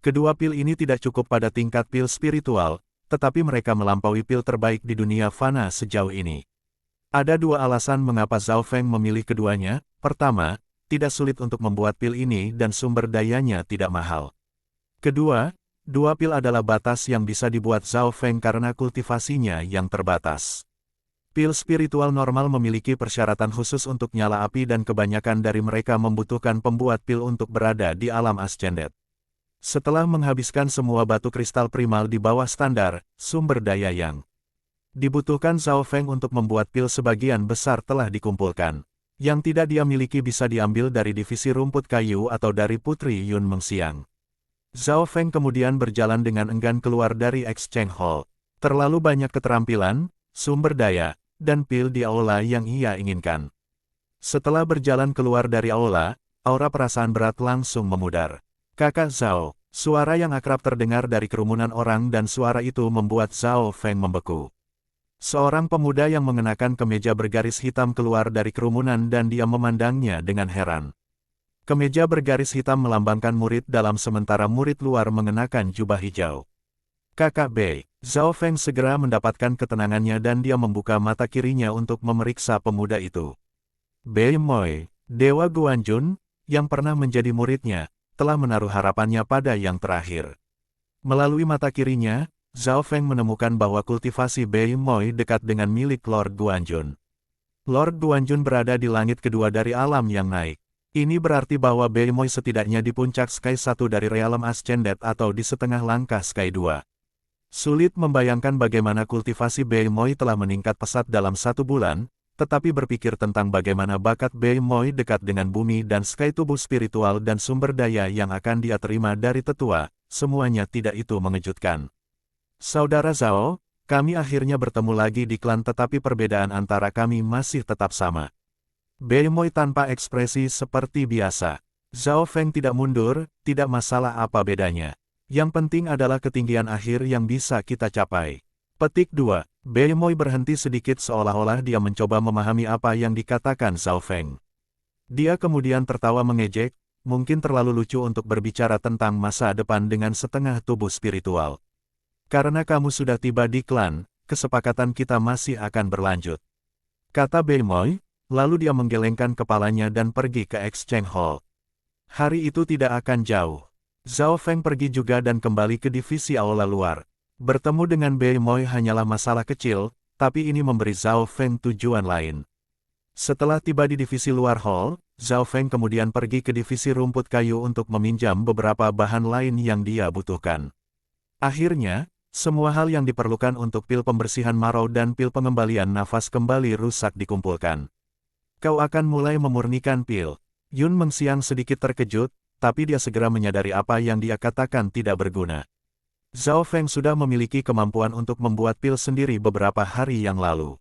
Kedua pil ini tidak cukup pada tingkat pil spiritual, tetapi mereka melampaui pil terbaik di dunia fana sejauh ini. Ada dua alasan mengapa Zhao Feng memilih keduanya. Pertama, tidak sulit untuk membuat pil ini dan sumber dayanya tidak mahal. Kedua, dua pil adalah batas yang bisa dibuat Zhao Feng karena kultivasinya yang terbatas. Pil spiritual normal memiliki persyaratan khusus untuk nyala api dan kebanyakan dari mereka membutuhkan pembuat pil untuk berada di alam ascended. Setelah menghabiskan semua batu kristal primal di bawah standar, sumber daya yang dibutuhkan Zhao Feng untuk membuat pil sebagian besar telah dikumpulkan. Yang tidak dia miliki bisa diambil dari divisi rumput kayu atau dari Putri Yun Mengxiang. Zhao Feng kemudian berjalan dengan enggan keluar dari Exchange Hall. Terlalu banyak keterampilan, sumber daya, dan pil di aula yang ia inginkan. Setelah berjalan keluar dari aula, aura perasaan berat langsung memudar. Kakak Zhao, suara yang akrab terdengar dari kerumunan orang dan suara itu membuat Zhao Feng membeku. Seorang pemuda yang mengenakan kemeja bergaris hitam keluar dari kerumunan dan dia memandangnya dengan heran. Kemeja bergaris hitam melambangkan murid dalam sementara murid luar mengenakan jubah hijau. Kakak Bei, Zhao Feng segera mendapatkan ketenangannya dan dia membuka mata kirinya untuk memeriksa pemuda itu. Bei Moi, Dewa Guanjun, yang pernah menjadi muridnya, telah menaruh harapannya pada yang terakhir. Melalui mata kirinya, Zhao Feng menemukan bahwa kultivasi Bei Moi dekat dengan milik Lord Guanjun. Lord Guanjun berada di langit kedua dari alam yang naik. Ini berarti bahwa Bei Moi setidaknya di puncak Sky 1 dari Realm Ascended atau di setengah langkah Sky 2. Sulit membayangkan bagaimana kultivasi Bei Moi telah meningkat pesat dalam 1 bulan, tetapi berpikir tentang bagaimana bakat Bei Moi dekat dengan bumi dan Sky tubuh spiritual dan sumber daya yang akan dia terima dari tetua, semuanya tidak itu mengejutkan. Saudara Zhao, kami akhirnya bertemu lagi di klan tetapi perbedaan antara kami masih tetap sama. Bei Moi tanpa ekspresi seperti biasa. Zhao Feng tidak mundur, tidak masalah apa bedanya. Yang penting adalah ketinggian akhir yang bisa kita capai. Petik 2. Bei Moi berhenti sedikit seolah-olah dia mencoba memahami apa yang dikatakan Zhao Feng. Dia kemudian tertawa mengejek, mungkin terlalu lucu untuk berbicara tentang masa depan dengan setengah tubuh spiritual. Karena kamu sudah tiba di klan, kesepakatan kita masih akan berlanjut. Kata Bei Moi. Lalu dia menggelengkan kepalanya dan pergi ke Exchange Hall. Hari itu tidak akan jauh. Zhao Feng pergi juga dan kembali ke divisi aula luar. Bertemu dengan Bei Moi hanyalah masalah kecil, tapi ini memberi Zhao Feng tujuan lain. Setelah tiba di divisi luar hall, Zhao Feng kemudian pergi ke divisi rumput kayu untuk meminjam beberapa bahan lain yang dia butuhkan. Akhirnya, semua hal yang diperlukan untuk pil pembersihan marau dan pil pengembalian nafas kembali rusak dikumpulkan. Kau akan mulai memurnikan pil. Yun Mengxiang sedikit terkejut, tapi dia segera menyadari apa yang dia katakan tidak berguna. Zhao Feng sudah memiliki kemampuan untuk membuat pil sendiri beberapa hari yang lalu.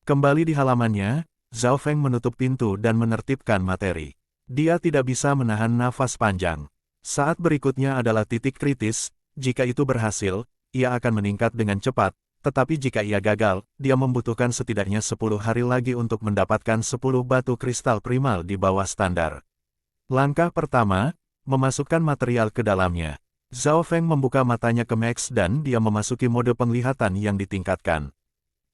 Kembali di halamannya, Zhao Feng menutup pintu dan menertibkan materi. Dia tidak bisa menahan nafas panjang. Saat berikutnya adalah titik kritis, jika itu berhasil, ia akan meningkat dengan cepat. Tetapi jika ia gagal, dia membutuhkan setidaknya 10 hari lagi untuk mendapatkan 10 batu kristal primal di bawah standar. Langkah pertama, memasukkan material ke dalamnya. Zhao Feng membuka matanya ke Max dan dia memasuki mode penglihatan yang ditingkatkan.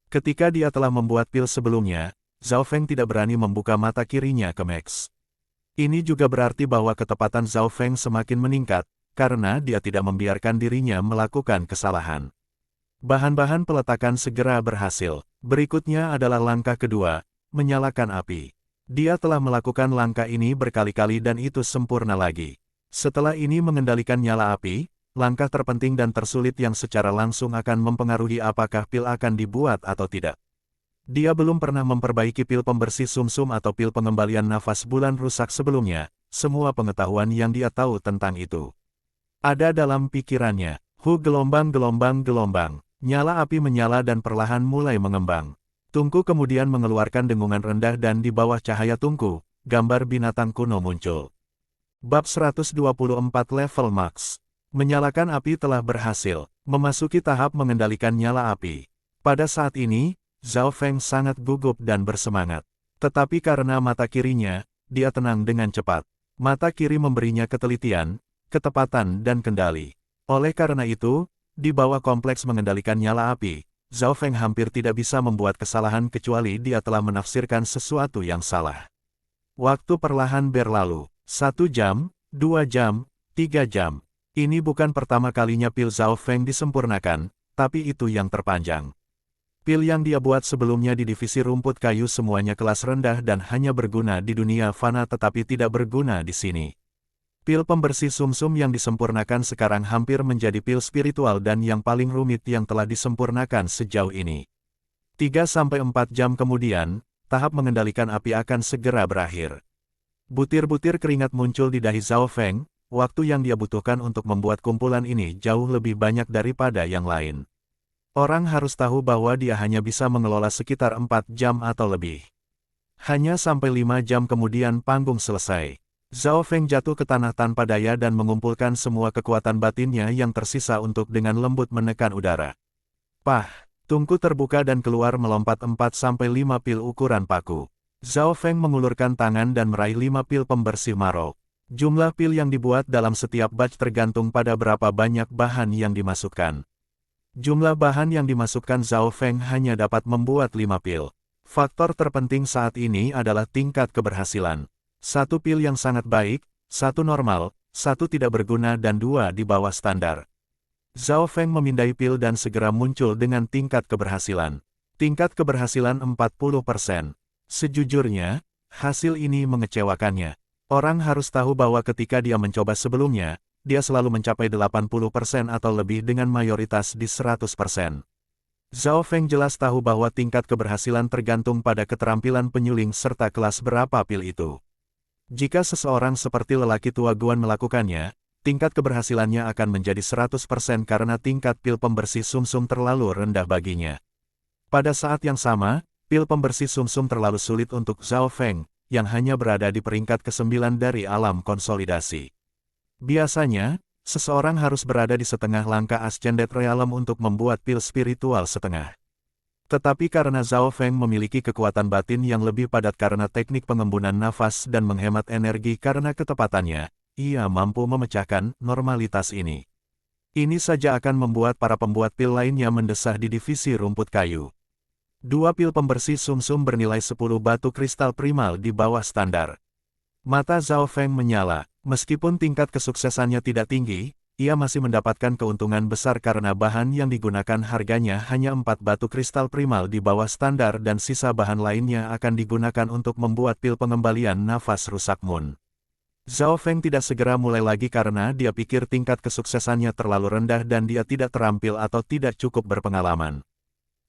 Ketika dia telah membuat pil sebelumnya, Zhao Feng tidak berani membuka mata kirinya ke Max. Ini juga berarti bahwa ketepatan Zhao Feng semakin meningkat, karena dia tidak membiarkan dirinya melakukan kesalahan. Bahan-bahan peletakan segera berhasil. Berikutnya adalah langkah kedua, menyalakan api. Dia telah melakukan langkah ini berkali-kali dan itu sempurna lagi. Setelah ini mengendalikan nyala api, langkah terpenting dan tersulit yang secara langsung akan mempengaruhi apakah pil akan dibuat atau tidak. Dia belum pernah memperbaiki pil pembersih sumsum atau pil pengembalian nafas bulan rusak sebelumnya, semua pengetahuan yang dia tahu tentang itu ada dalam pikirannya. Gelombang, nyala api menyala dan perlahan mulai mengembang. Tungku kemudian mengeluarkan dengungan rendah dan di bawah cahaya tungku, gambar binatang kuno muncul. Bab 124 Level Max. Menyalakan api telah berhasil, memasuki tahap mengendalikan nyala api. Pada saat ini, Zhao Feng sangat gugup dan bersemangat. Tetapi karena mata kirinya, dia tenang dengan cepat. Mata kiri memberinya ketelitian, ketepatan dan kendali. Oleh karena itu, di bawah kompleks mengendalikan nyala api, Zhao Feng hampir tidak bisa membuat kesalahan kecuali dia telah menafsirkan sesuatu yang salah. Waktu perlahan berlalu. 1 jam, 2 jam, 3 jam. Ini bukan pertama kalinya pil Zhao Feng disempurnakan, tapi itu yang terpanjang. Pil yang dia buat sebelumnya di divisi rumput kayu semuanya kelas rendah dan hanya berguna di dunia fana tetapi tidak berguna di sini. Pil pembersih sumsum yang disempurnakan sekarang hampir menjadi pil spiritual dan yang paling rumit yang telah disempurnakan sejauh ini. 3-4 jam kemudian, tahap mengendalikan api akan segera berakhir. Butir-butir keringat muncul di dahi Zhao Feng, waktu yang dia butuhkan untuk membuat kumpulan ini jauh lebih banyak daripada yang lain. Orang harus tahu bahwa dia hanya bisa mengelola sekitar 4 jam atau lebih. Hanya sampai 5 jam kemudian panggung selesai. Zhao Feng jatuh ke tanah tanpa daya dan mengumpulkan semua kekuatan batinnya yang tersisa untuk dengan lembut menekan udara. Pah! Tungku terbuka dan keluar melompat 4-5 pil ukuran paku. Zhao Feng mengulurkan tangan dan meraih 5 pil pembersih marok. Jumlah pil yang dibuat dalam setiap batch tergantung pada berapa banyak bahan yang dimasukkan. Jumlah bahan yang dimasukkan Zhao Feng hanya dapat membuat 5 pil. Faktor terpenting saat ini adalah tingkat keberhasilan. 1 pil yang sangat baik, 1 normal, 1 tidak berguna dan 2 di bawah standar. Zhao Feng memindai pil dan segera muncul dengan tingkat keberhasilan. Tingkat keberhasilan 40%. Sejujurnya, hasil ini mengecewakannya. Orang harus tahu bahwa ketika dia mencoba sebelumnya, dia selalu mencapai 80% atau lebih dengan mayoritas di 100%. Zhao Feng jelas tahu bahwa tingkat keberhasilan tergantung pada keterampilan penyuling serta kelas berapa pil itu. Jika seseorang seperti lelaki tua Guan melakukannya, tingkat keberhasilannya akan menjadi 100% karena tingkat pil pembersih sumsum terlalu rendah baginya. Pada saat yang sama, pil pembersih sumsum terlalu sulit untuk Zhao Feng, yang hanya berada di peringkat ke-9 dari alam konsolidasi. Biasanya, seseorang harus berada di setengah langkah Ascended Realm untuk membuat pil spiritual setengah. Tetapi karena Zhao Feng memiliki kekuatan batin yang lebih padat karena teknik pengembunan nafas dan menghemat energi karena ketepatannya, ia mampu memecahkan normalitas ini. Ini saja akan membuat para pembuat pil lainnya mendesah di divisi rumput kayu. 2 pil pembersih sumsum bernilai 10 batu kristal primal di bawah standar. Mata Zhao Feng menyala, meskipun tingkat kesuksesannya tidak tinggi, ia masih mendapatkan keuntungan besar karena bahan yang digunakan harganya hanya 4 batu kristal primal di bawah standar dan sisa bahan lainnya akan digunakan untuk membuat pil pengembalian nafas rusak Moon. Zhao Feng tidak segera mulai lagi karena dia pikir tingkat kesuksesannya terlalu rendah dan dia tidak terampil atau tidak cukup berpengalaman.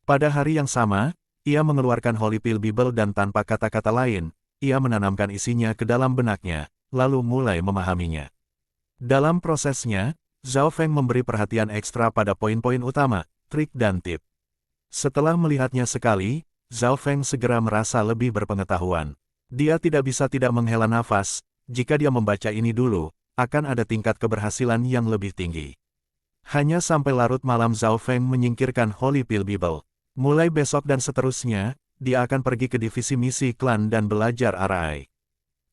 Pada hari yang sama, ia mengeluarkan Holy Pill Bible dan tanpa kata-kata lain, ia menanamkan isinya ke dalam benaknya, lalu mulai memahaminya. Dalam prosesnya, Zhao Feng memberi perhatian ekstra pada poin-poin utama, trik dan tip. Setelah melihatnya sekali, Zhao Feng segera merasa lebih berpengetahuan. Dia tidak bisa tidak menghela nafas, jika dia membaca ini dulu, akan ada tingkat keberhasilan yang lebih tinggi. Hanya sampai larut malam Zhao Feng menyingkirkan Holy Pill Bible. Mulai besok dan seterusnya, dia akan pergi ke divisi misi klan dan belajar arai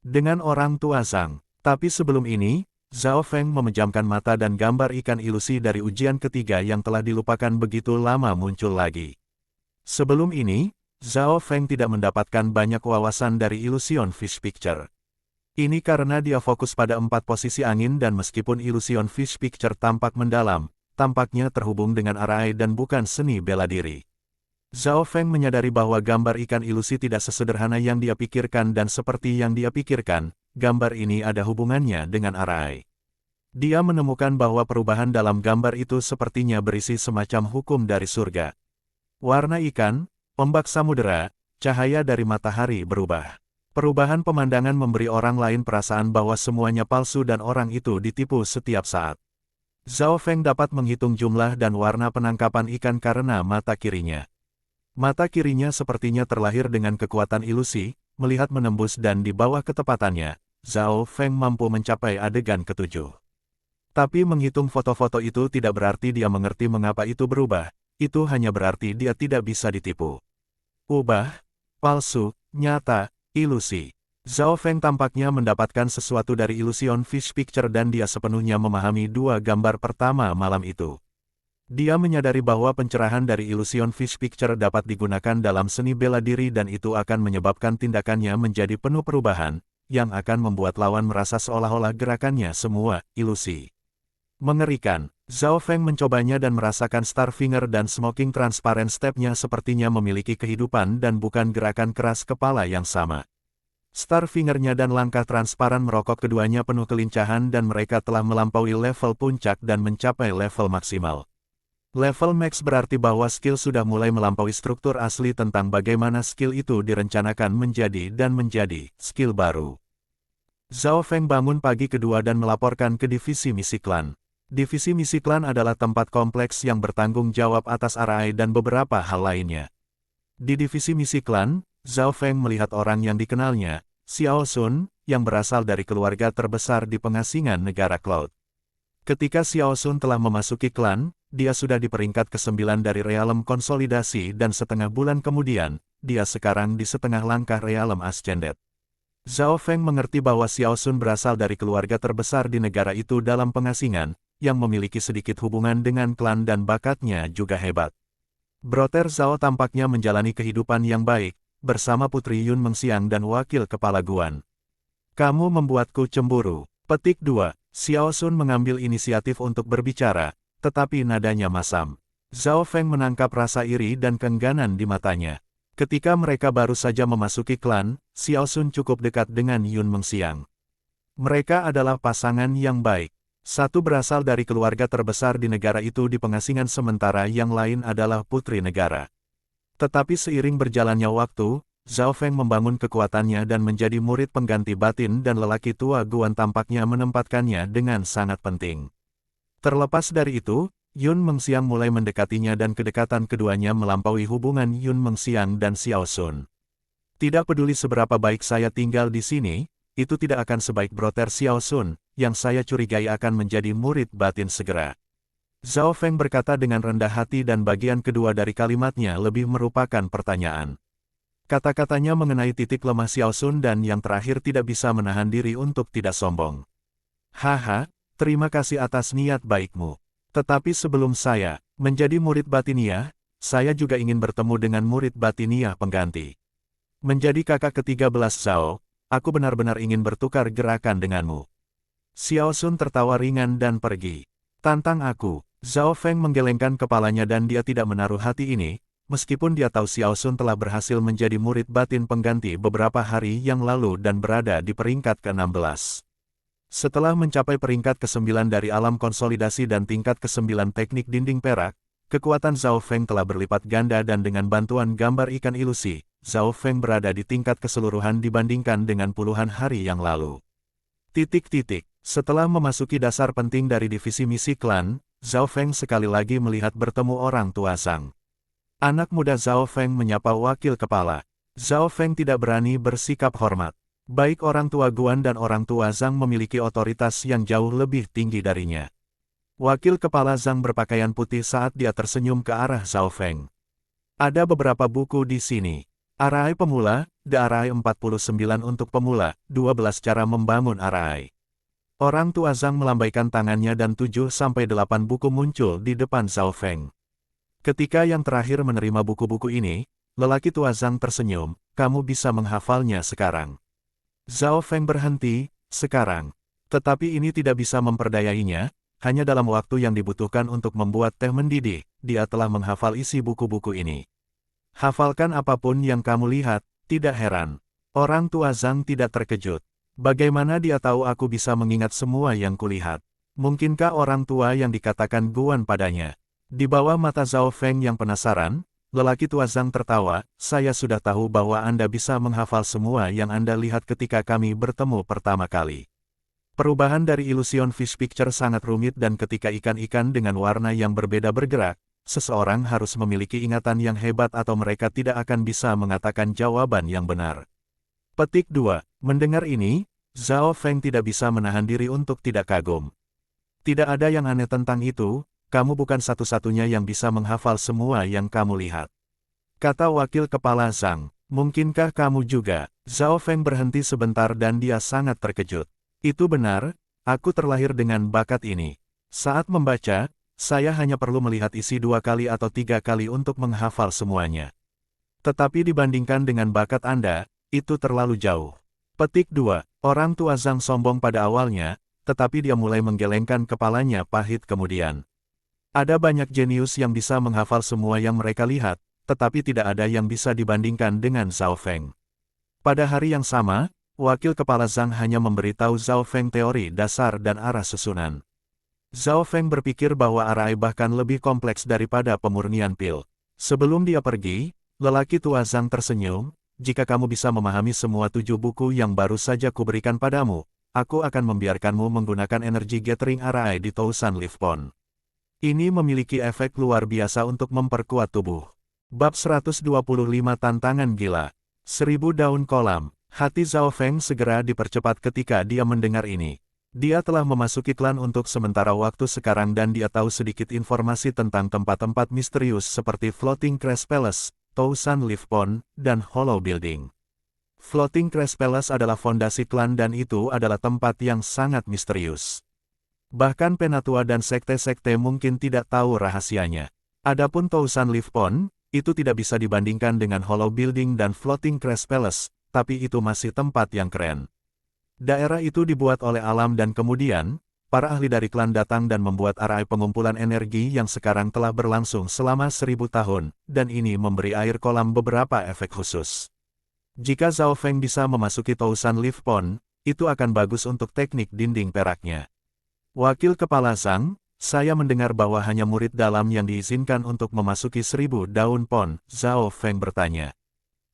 dengan orang tua Zhang. Tapi sebelum ini, Zhao Feng memejamkan mata dan gambar ikan ilusi dari ujian ketiga yang telah dilupakan begitu lama muncul lagi. Sebelum ini, Zhao Feng tidak mendapatkan banyak wawasan dari Illusion Fish Picture. Ini karena dia fokus pada 4 posisi angin dan meskipun Illusion Fish Picture tampak mendalam, tampaknya terhubung dengan arai dan bukan seni bela diri. Zhao Feng menyadari bahwa gambar ikan ilusi tidak sesederhana yang dia pikirkan dan seperti yang dia pikirkan, gambar ini ada hubungannya dengan arai. Dia menemukan bahwa perubahan dalam gambar itu sepertinya berisi semacam hukum dari surga. Warna ikan, ombak samudera, cahaya dari matahari berubah. Perubahan pemandangan memberi orang lain perasaan bahwa semuanya palsu dan orang itu ditipu setiap saat. Zhao Feng dapat menghitung jumlah dan warna penangkapan ikan karena mata kirinya. Mata kirinya sepertinya terlahir dengan kekuatan ilusi, melihat menembus dan di bawah ketepatannya, Zhao Feng mampu mencapai adegan ketujuh. Tapi menghitung foto-foto itu tidak berarti dia mengerti mengapa itu berubah, itu hanya berarti dia tidak bisa ditipu. Ubah, palsu, nyata, ilusi. Zhao Feng tampaknya mendapatkan sesuatu dari ilusion Fish Picture dan dia sepenuhnya memahami dua gambar pertama malam itu. Dia menyadari bahwa pencerahan dari ilusion Fish Picture dapat digunakan dalam seni bela diri dan itu akan menyebabkan tindakannya menjadi penuh perubahan, yang akan membuat lawan merasa seolah-olah gerakannya semua ilusi. Mengerikan, Zhao Feng mencobanya dan merasakan Starfinger dan Smoking Transparent Step-nya sepertinya memiliki kehidupan dan bukan gerakan keras kepala yang sama. Starfinger-nya dan langkah transparan merokok keduanya penuh kelincahan dan mereka telah melampaui level puncak dan mencapai level maksimal. Level max berarti bahwa skill sudah mulai melampaui struktur asli tentang bagaimana skill itu direncanakan menjadi skill baru. Zhao Feng bangun pagi kedua dan melaporkan ke divisi misi klan. Divisi misi klan adalah tempat kompleks yang bertanggung jawab atas RI dan beberapa hal lainnya. Di divisi misi klan, Zhao Feng melihat orang yang dikenalnya, Xiao Sun, yang berasal dari keluarga terbesar di pengasingan negara Cloud. Ketika Xiao Sun telah memasuki klan, dia sudah di peringkat ke-9 dari realem konsolidasi dan setengah bulan kemudian, dia sekarang di setengah langkah realem ascended. Zhao Feng mengerti bahwa Xiao Sun berasal dari keluarga terbesar di negara itu dalam pengasingan, yang memiliki sedikit hubungan dengan klan dan bakatnya juga hebat. Brother Zhao tampaknya menjalani kehidupan yang baik, bersama Putri Yun Mengxiang dan Wakil Kepala Guan. Kamu membuatku cemburu. Petik 2. Xiao Sun mengambil inisiatif untuk berbicara, tetapi nadanya masam. Zhao Feng menangkap rasa iri dan keengganan di matanya. Ketika mereka baru saja memasuki klan, Xiao Sun cukup dekat dengan Yun Mengxiang. Mereka adalah pasangan yang baik. Satu berasal dari keluarga terbesar di negara itu di pengasingan sementara yang lain adalah putri negara. Tetapi seiring berjalannya waktu, Zhao Feng membangun kekuatannya dan menjadi murid pengganti batin dan lelaki tua Guan tampaknya menempatkannya dengan sangat penting. Terlepas dari itu, Yun Mengxiang mulai mendekatinya dan kedekatan keduanya melampaui hubungan Yun Mengxiang dan Xiao Sun. Tidak peduli seberapa baik saya tinggal di sini, itu tidak akan sebaik brother Xiao Sun, yang saya curigai akan menjadi murid batin segera. Zhao Feng berkata dengan rendah hati dan bagian kedua dari kalimatnya lebih merupakan pertanyaan. Kata-katanya mengenai titik lemah Xiao Sun dan yang terakhir tidak bisa menahan diri untuk tidak sombong. Haha, terima kasih atas niat baikmu. Tetapi sebelum saya menjadi murid batiniah, saya juga ingin bertemu dengan murid batiniah pengganti. Menjadi kakak ke-13 Zhao, aku benar-benar ingin bertukar gerakan denganmu. Xiao Sun tertawa ringan dan pergi. Tantang aku. Zhao Feng menggelengkan kepalanya dan dia tidak menaruh hati ini, meskipun dia tahu Xiao Sun telah berhasil menjadi murid batin pengganti beberapa hari yang lalu dan berada di peringkat ke-16. Setelah mencapai peringkat ke-9 dari alam konsolidasi dan tingkat ke-9 teknik dinding perak, kekuatan Zhao Feng telah berlipat ganda dan dengan bantuan gambar ikan ilusi, Zhao Feng berada di tingkat keseluruhan dibandingkan dengan puluhan hari yang lalu. Setelah memasuki dasar penting dari divisi misi klan, Zhao Feng sekali lagi melihat bertemu orang tua Zhang. Anak muda Zhao Feng menyapa wakil kepala. Zhao Feng tidak berani bersikap hormat. Baik orang tua Guan dan orang tua Zhang memiliki otoritas yang jauh lebih tinggi darinya. Wakil kepala Zhang berpakaian putih saat dia tersenyum ke arah Zhao Feng. Ada beberapa buku di sini. Arai Pemula, The Arai 49 untuk pemula, 12 cara membangun Arai. Orang tua Zhang melambaikan tangannya dan 7-8 buku muncul di depan Zhao Feng. Ketika yang terakhir menerima buku-buku ini, lelaki tua Zhang tersenyum, kamu bisa menghafalnya sekarang. Zhao Feng berhenti, sekarang. Tetapi ini tidak bisa memperdayainya, hanya dalam waktu yang dibutuhkan untuk membuat teh mendidih, dia telah menghafal isi buku-buku ini. Hafalkan apapun yang kamu lihat, tidak heran. Orang tua Zhang tidak terkejut. Bagaimana dia tahu aku bisa mengingat semua yang kulihat? Mungkinkah orang tua yang dikatakan Guan padanya? Di bawah mata Zhao Feng yang penasaran, lelaki tua Zhang tertawa, saya sudah tahu bahwa Anda bisa menghafal semua yang Anda lihat ketika kami bertemu pertama kali. Perubahan dari Illusion Fish Picture sangat rumit dan ketika ikan-ikan dengan warna yang berbeda bergerak, seseorang harus memiliki ingatan yang hebat atau mereka tidak akan bisa mengatakan jawaban yang benar. Petik 2. Mendengar ini, Zhao Feng tidak bisa menahan diri untuk tidak kagum. Tidak ada yang aneh tentang itu, kamu bukan satu-satunya yang bisa menghafal semua yang kamu lihat. Kata wakil kepala Zhang, mungkinkah kamu juga? Zhao Feng berhenti sebentar dan dia sangat terkejut. Itu benar, aku terlahir dengan bakat ini. Saat membaca, saya hanya perlu melihat isi 2 kali atau 3 kali untuk menghafal semuanya. Tetapi dibandingkan dengan bakat Anda, itu terlalu jauh. Petik 2. Orang tua Zhang sombong pada awalnya, tetapi dia mulai menggelengkan kepalanya pahit kemudian. Ada banyak jenius yang bisa menghafal semua yang mereka lihat, tetapi tidak ada yang bisa dibandingkan dengan Zhao Feng. Pada hari yang sama, wakil kepala Zhang hanya memberitahu Zhao Feng teori dasar dan arah susunan. Zhao Feng berpikir bahwa arah bahkan lebih kompleks daripada pemurnian pil. Sebelum dia pergi, lelaki tua Zhang tersenyum, jika kamu bisa memahami semua 7 buku yang baru saja kuberikan padamu, aku akan membiarkanmu menggunakan energi gathering RI di Tousan Leaf Pond. Ini memiliki efek luar biasa untuk memperkuat tubuh. Bab 125 Tantangan Gila. 1000 daun kolam. Hati Zhao Feng segera dipercepat ketika dia mendengar ini. Dia telah memasuki klan untuk sementara waktu sekarang dan dia tahu sedikit informasi tentang tempat-tempat misterius seperti Floating Crest Palace, Tousan Leaf Pond, dan Hollow Building. Floating Crest Palace adalah fondasi klan dan itu adalah tempat yang sangat misterius. Bahkan penatua dan sekte-sekte mungkin tidak tahu rahasianya. Adapun Tousan Leaf Pond, itu tidak bisa dibandingkan dengan Hollow Building dan Floating Crest Palace, tapi itu masih tempat yang keren. Daerah itu dibuat oleh alam dan kemudian, para ahli dari klan datang dan membuat area pengumpulan energi yang sekarang telah berlangsung selama 1000 tahun, dan ini memberi air kolam beberapa efek khusus. Jika Zhao Feng bisa memasuki Tousan Leaf Pond, itu akan bagus untuk teknik dinding peraknya. Wakil kepala Zhang, saya mendengar bahwa hanya murid dalam yang diizinkan untuk memasuki 1000 daun pond, Zhao Feng bertanya.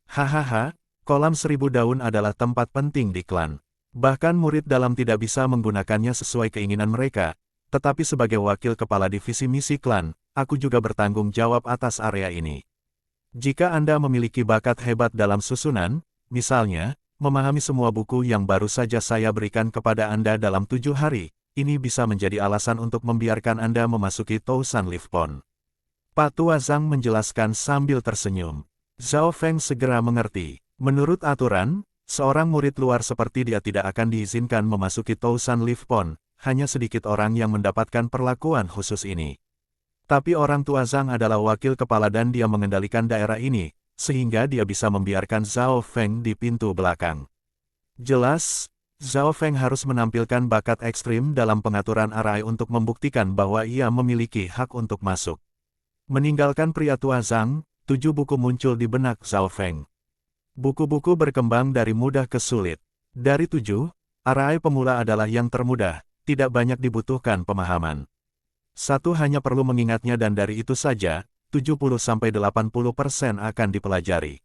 Hahaha, kolam 1000 daun adalah tempat penting di klan. Bahkan murid dalam tidak bisa menggunakannya sesuai keinginan mereka, tetapi sebagai wakil kepala divisi misi klan, aku juga bertanggung jawab atas area ini. Jika Anda memiliki bakat hebat dalam susunan, misalnya, memahami semua buku yang baru saja saya berikan kepada Anda dalam 7 hari, ini bisa menjadi alasan untuk membiarkan Anda memasuki Tousan Leaf Pond. Pak Tua Zhang menjelaskan sambil tersenyum. Zhao Feng segera mengerti. Menurut aturan, seorang murid luar seperti dia tidak akan diizinkan memasuki Tousan Leaf Pond, hanya sedikit orang yang mendapatkan perlakuan khusus ini. Tapi orang tua Zhang adalah wakil kepala dan dia mengendalikan daerah ini, sehingga dia bisa membiarkan Zhao Feng di pintu belakang. Jelas, Zhao Feng harus menampilkan bakat ekstrim dalam pengaturan area untuk membuktikan bahwa ia memiliki hak untuk masuk. Meninggalkan pria tua Zhang, 7 buku muncul di benak Zhao Feng. Buku-buku berkembang dari mudah ke sulit. Dari 7, area pemula adalah yang termudah, tidak banyak dibutuhkan pemahaman. Satu hanya perlu mengingatnya dan dari itu saja, 70–80% akan dipelajari.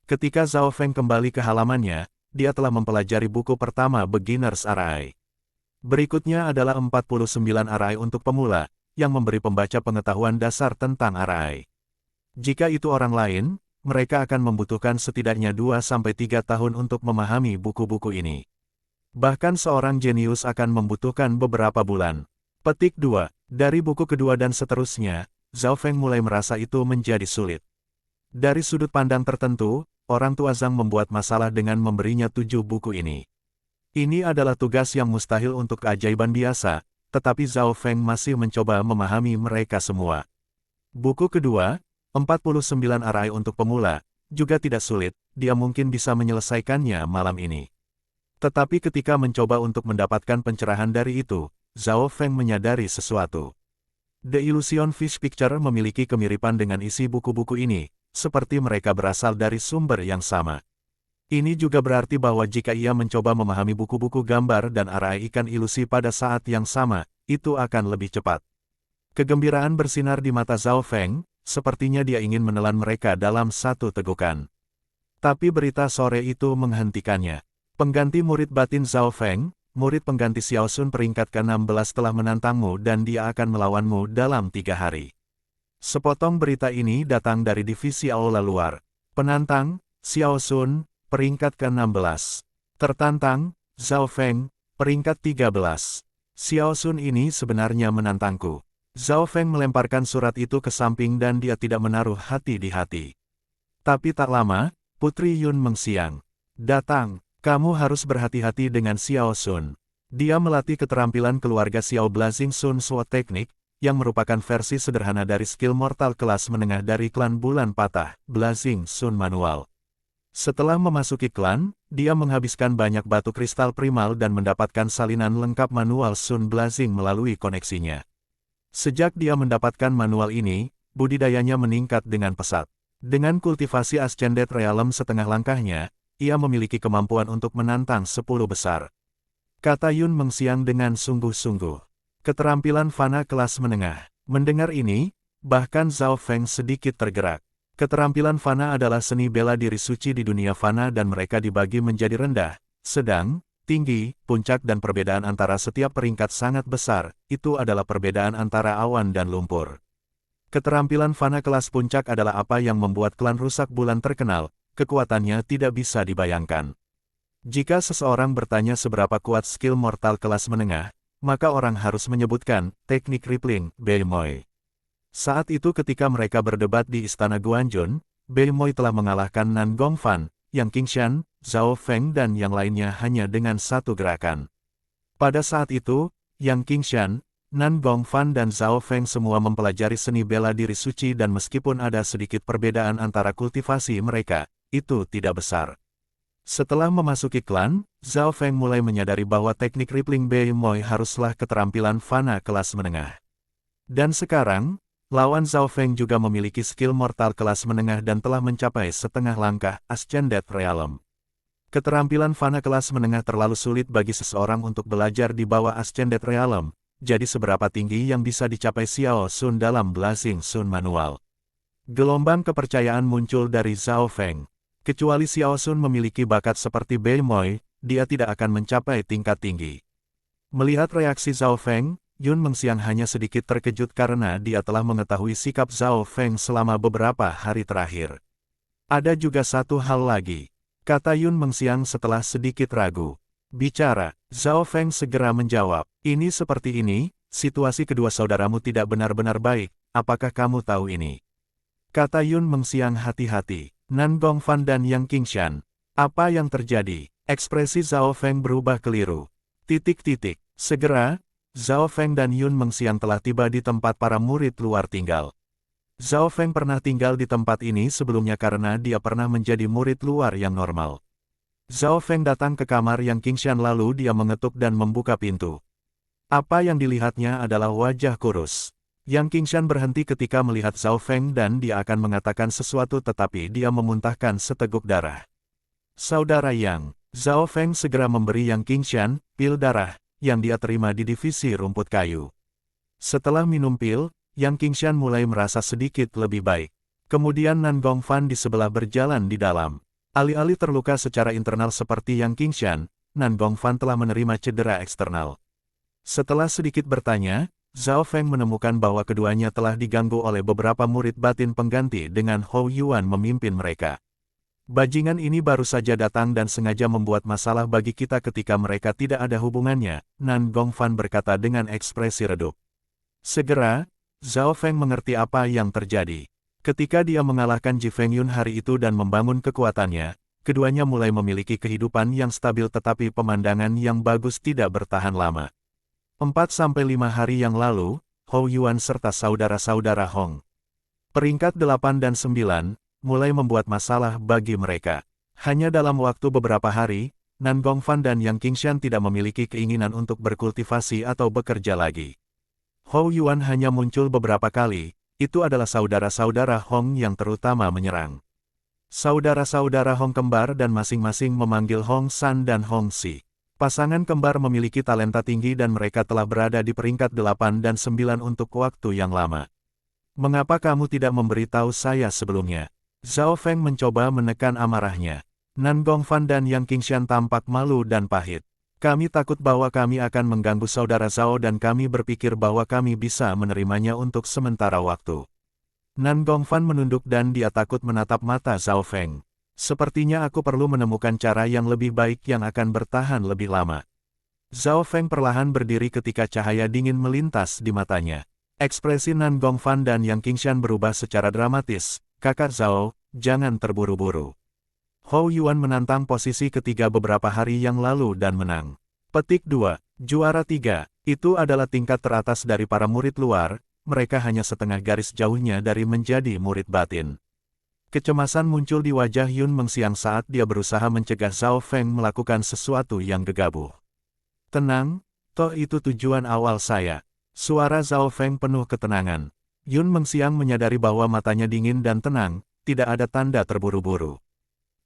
Ketika Zhao Feng kembali ke halamannya, dia telah mempelajari buku pertama Beginner's Array. Berikutnya adalah 49 array untuk pemula, yang memberi pembaca pengetahuan dasar tentang array. Jika itu orang lain, mereka akan membutuhkan setidaknya 2–3 tahun untuk memahami buku-buku ini. Bahkan seorang jenius akan membutuhkan beberapa bulan. Petik 2. Dari buku kedua dan seterusnya, Zhao Feng mulai merasa itu menjadi sulit. Dari sudut pandang tertentu, orang tua Zhang membuat masalah dengan memberinya 7 buku ini. Ini adalah tugas yang mustahil untuk keajaiban biasa, tetapi Zhao Feng masih mencoba memahami mereka semua. Buku kedua, 49 array untuk pemula, juga tidak sulit, dia mungkin bisa menyelesaikannya malam ini. Tetapi ketika mencoba untuk mendapatkan pencerahan dari itu, Zhao Feng menyadari sesuatu. The Illusion Fish Picture memiliki kemiripan dengan isi buku-buku ini, seperti mereka berasal dari sumber yang sama. Ini juga berarti bahwa jika ia mencoba memahami buku-buku gambar dan arah ikan ilusi pada saat yang sama, itu akan lebih cepat. Kegembiraan bersinar di mata Zhao Feng, sepertinya dia ingin menelan mereka dalam satu tegukan. Tapi berita sore itu menghentikannya. Pengganti murid batin Zhao Feng, murid pengganti Xiao Sun peringkat ke-16 telah menantangmu dan dia akan melawanmu dalam 3 hari. Sepotong berita ini datang dari divisi aula luar. Penantang, Xiao Sun, peringkat ke-16. Tertantang, Zhao Feng, peringkat 13. Xiao Sun ini sebenarnya menantangku. Zhao Feng melemparkan surat itu ke samping dan dia tidak menaruh hati di hati. Tapi tak lama, Putri Yun Mengxiang datang. Kamu harus berhati-hati dengan Xiao Sun. Dia melatih keterampilan keluarga Xiao Blazing Sun Sword Technique, yang merupakan versi sederhana dari skill mortal kelas menengah dari klan Bulan Patah, Blazing Sun Manual. Setelah memasuki klan, dia menghabiskan banyak batu kristal primal dan mendapatkan salinan lengkap manual Sun Blazing melalui koneksinya. Sejak dia mendapatkan manual ini, budidayanya meningkat dengan pesat. Dengan kultivasi Ascended Realm setengah langkahnya, ia memiliki kemampuan untuk menantang 10 besar. Kata Yun Mengxiang dengan sungguh-sungguh. Keterampilan fana kelas menengah. Mendengar ini, bahkan Zhao Feng sedikit tergerak. Keterampilan fana adalah seni bela diri suci di dunia fana dan mereka dibagi menjadi rendah, sedang, tinggi, puncak dan perbedaan antara setiap peringkat sangat besar, itu adalah perbedaan antara awan dan lumpur. Keterampilan fana kelas puncak adalah apa yang membuat klan rusak bulan terkenal, kekuatannya tidak bisa dibayangkan. Jika seseorang bertanya seberapa kuat skill mortal kelas menengah, maka orang harus menyebutkan teknik rippling, Beimoy. Saat itu ketika mereka berdebat di Istana Guanjun, Beimoy telah mengalahkan Nan Gongfan, Yang Qingshan, Zhao Feng dan yang lainnya hanya dengan satu gerakan. Pada saat itu, Yang Qingshan, Nan Gongfan dan Zhao Feng semua mempelajari seni bela diri suci dan meskipun ada sedikit perbedaan antara kultivasi mereka, itu tidak besar. Setelah memasuki klan, Zhao Feng mulai menyadari bahwa teknik rippling Beimoy haruslah keterampilan fana kelas menengah. Dan sekarang, lawan Zhao Feng juga memiliki skill mortal kelas menengah dan telah mencapai setengah langkah Ascended Realm. Keterampilan fana kelas menengah terlalu sulit bagi seseorang untuk belajar di bawah Ascended Realm, jadi seberapa tinggi yang bisa dicapai Xiao Sun dalam Blazing Sun Manual. Gelombang kepercayaan muncul dari Zhao Feng. Kecuali Xiao Sun memiliki bakat seperti Beimoy, dia tidak akan mencapai tingkat tinggi. Melihat reaksi Zhao Feng, Yun Mengxiang hanya sedikit terkejut karena dia telah mengetahui sikap Zhao Feng selama beberapa hari terakhir. Ada juga satu hal lagi, kata Yun Mengxiang setelah sedikit ragu. Bicara, Zhao Feng segera menjawab, ini seperti ini, situasi kedua saudaramu tidak benar-benar baik, apakah kamu tahu ini? Kata Yun Mengxiang hati-hati, Nan Gongfan dan Yang Qingshan. Apa yang terjadi? Ekspresi Zhao Feng berubah keliru. Segera, Zhao Feng dan Yun Mengxiang telah tiba di tempat para murid luar tinggal. Zhao Feng pernah tinggal di tempat ini sebelumnya karena dia pernah menjadi murid luar yang normal. Zhao Feng datang ke kamar Yang Qingshan lalu dia mengetuk dan membuka pintu. Apa yang dilihatnya adalah wajah kurus. Yang Qingshan berhenti ketika melihat Zhao Feng dan dia akan mengatakan sesuatu tetapi dia memuntahkan seteguk darah. Saudara Yang, Zhao Feng segera memberi Yang Qingshan pil darah yang dia terima di divisi rumput kayu. Setelah minum pil, Yang Qingshan mulai merasa sedikit lebih baik. Kemudian Nan Gongfan di sebelah berjalan di dalam. Alih-alih terluka secara internal seperti Yang Qingshan, Nan Gongfan telah menerima cedera eksternal. Setelah sedikit bertanya, Zhao Feng menemukan bahwa keduanya telah diganggu oleh beberapa murid batin pengganti dengan Hou Yuan memimpin mereka. Bajingan ini baru saja datang dan sengaja membuat masalah bagi kita ketika mereka tidak ada hubungannya, Nan Gongfan berkata dengan ekspresi redup. Segera, Zhao Feng mengerti apa yang terjadi. Ketika dia mengalahkan Ji Fengyun hari itu dan membangun kekuatannya, keduanya mulai memiliki kehidupan yang stabil tetapi pemandangan yang bagus tidak bertahan lama. 4-5 hari yang lalu, Hou Yuan serta saudara-saudara Hong. Peringkat 8 dan 9, mulai membuat masalah bagi mereka. Hanya dalam waktu beberapa hari, Nan Gongfan dan Yang Qingshan tidak memiliki keinginan untuk berkultivasi atau bekerja lagi. Hou Yuan hanya muncul beberapa kali, itu adalah saudara-saudara Hong yang terutama menyerang. Saudara-saudara Hong kembar dan masing-masing memanggil Hong San dan Hong Si. Pasangan kembar memiliki talenta tinggi dan mereka telah berada di peringkat 8 dan 9 untuk waktu yang lama. Mengapa kamu tidak memberitahu saya sebelumnya? Zhao Feng mencoba menekan amarahnya. Nan Gongfan dan Yang Qingshan tampak malu dan pahit. Kami takut bahwa kami akan mengganggu saudara Zhao dan kami berpikir bahwa kami bisa menerimanya untuk sementara waktu. Nan Gongfan menunduk dan dia takut menatap mata Zhao Feng. Sepertinya aku perlu menemukan cara yang lebih baik yang akan bertahan lebih lama. Zhao Feng perlahan berdiri ketika cahaya dingin melintas di matanya. Ekspresi Nan Gongfan dan Yang Qingshan berubah secara dramatis. Kakak Zhao, jangan terburu-buru. Hou Yuan menantang posisi ketiga beberapa hari yang lalu dan menang. Petik 2. Juara 3. Itu adalah tingkat teratas dari para murid luar, mereka hanya setengah garis jauhnya dari menjadi murid batin. Kecemasan muncul di wajah Yun Mengxiang saat dia berusaha mencegah Zhao Feng melakukan sesuatu yang gegabah. Tenang, toh itu tujuan awal saya. Suara Zhao Feng penuh ketenangan. Yun Mengxiang menyadari bahwa matanya dingin dan tenang, tidak ada tanda terburu-buru.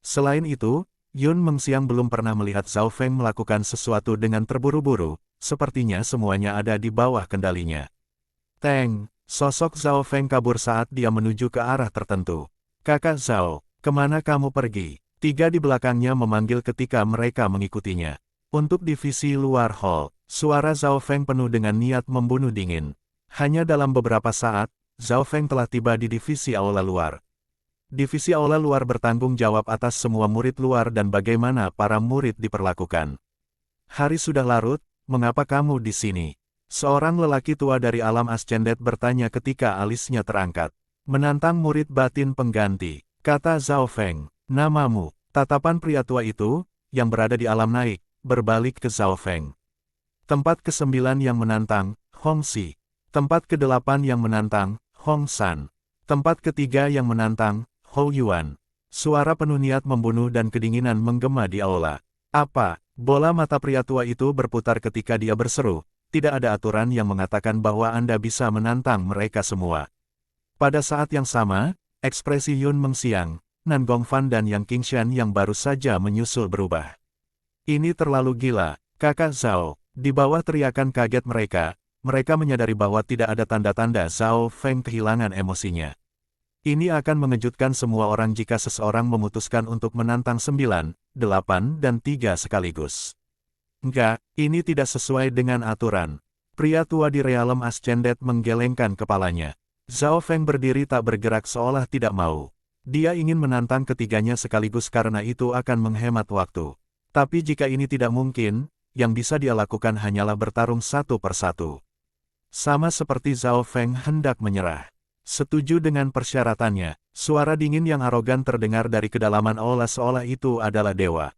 Selain itu, Yun Mengxiang belum pernah melihat Zhao Feng melakukan sesuatu dengan terburu-buru, sepertinya semuanya ada di bawah kendalinya. Teng, sosok Zhao Feng kabur saat dia menuju ke arah tertentu. Kakak Zhao, kemana kamu pergi? Tiga di belakangnya memanggil ketika mereka mengikutinya. Untuk divisi luar hall, suara Zhao Feng penuh dengan niat membunuh dingin. Hanya dalam beberapa saat, Zhao Feng telah tiba di divisi aula luar. Divisi aula luar bertanggung jawab atas semua murid luar dan bagaimana para murid diperlakukan. Hari sudah larut, mengapa kamu di sini? Seorang lelaki tua dari alam Ascendet bertanya ketika alisnya terangkat. Menantang murid batin pengganti, kata Zhao Feng. Namamu. Tatapan pria tua itu, yang berada di alam naik, berbalik ke Zhao Feng. Tempat ke-9 yang menantang, Hong Xi. Tempat ke-8 yang menantang, Hong San. Tempat ke-3 yang menantang, Hou Yuan. Suara penuh niat membunuh dan kedinginan menggema di aula. Apa? Bola mata pria tua itu berputar ketika dia berseru, tidak ada aturan yang mengatakan bahwa Anda bisa menantang mereka semua. Pada saat yang sama, ekspresi Yun Mengxiang, Nan Gongfan dan Yang Qingshan yang baru saja menyusul berubah. Ini terlalu gila, kakak Zhao. Di bawah teriakan kaget mereka menyadari bahwa tidak ada tanda-tanda Zhao Feng kehilangan emosinya. Ini akan mengejutkan semua orang jika seseorang memutuskan untuk menantang 9, 8 dan 3 sekaligus. Enggak, ini tidak sesuai dengan aturan. Pria tua di realem Ascendet menggelengkan kepalanya. Zhao Feng berdiri tak bergerak seolah tidak mau. Dia ingin menantang ketiganya sekaligus karena itu akan menghemat waktu. Tapi jika ini tidak mungkin, yang bisa dia lakukan hanyalah bertarung satu persatu. Sama seperti Zhao Feng hendak menyerah. Setuju dengan persyaratannya, suara dingin yang arogan terdengar dari kedalaman aula seolah itu adalah dewa.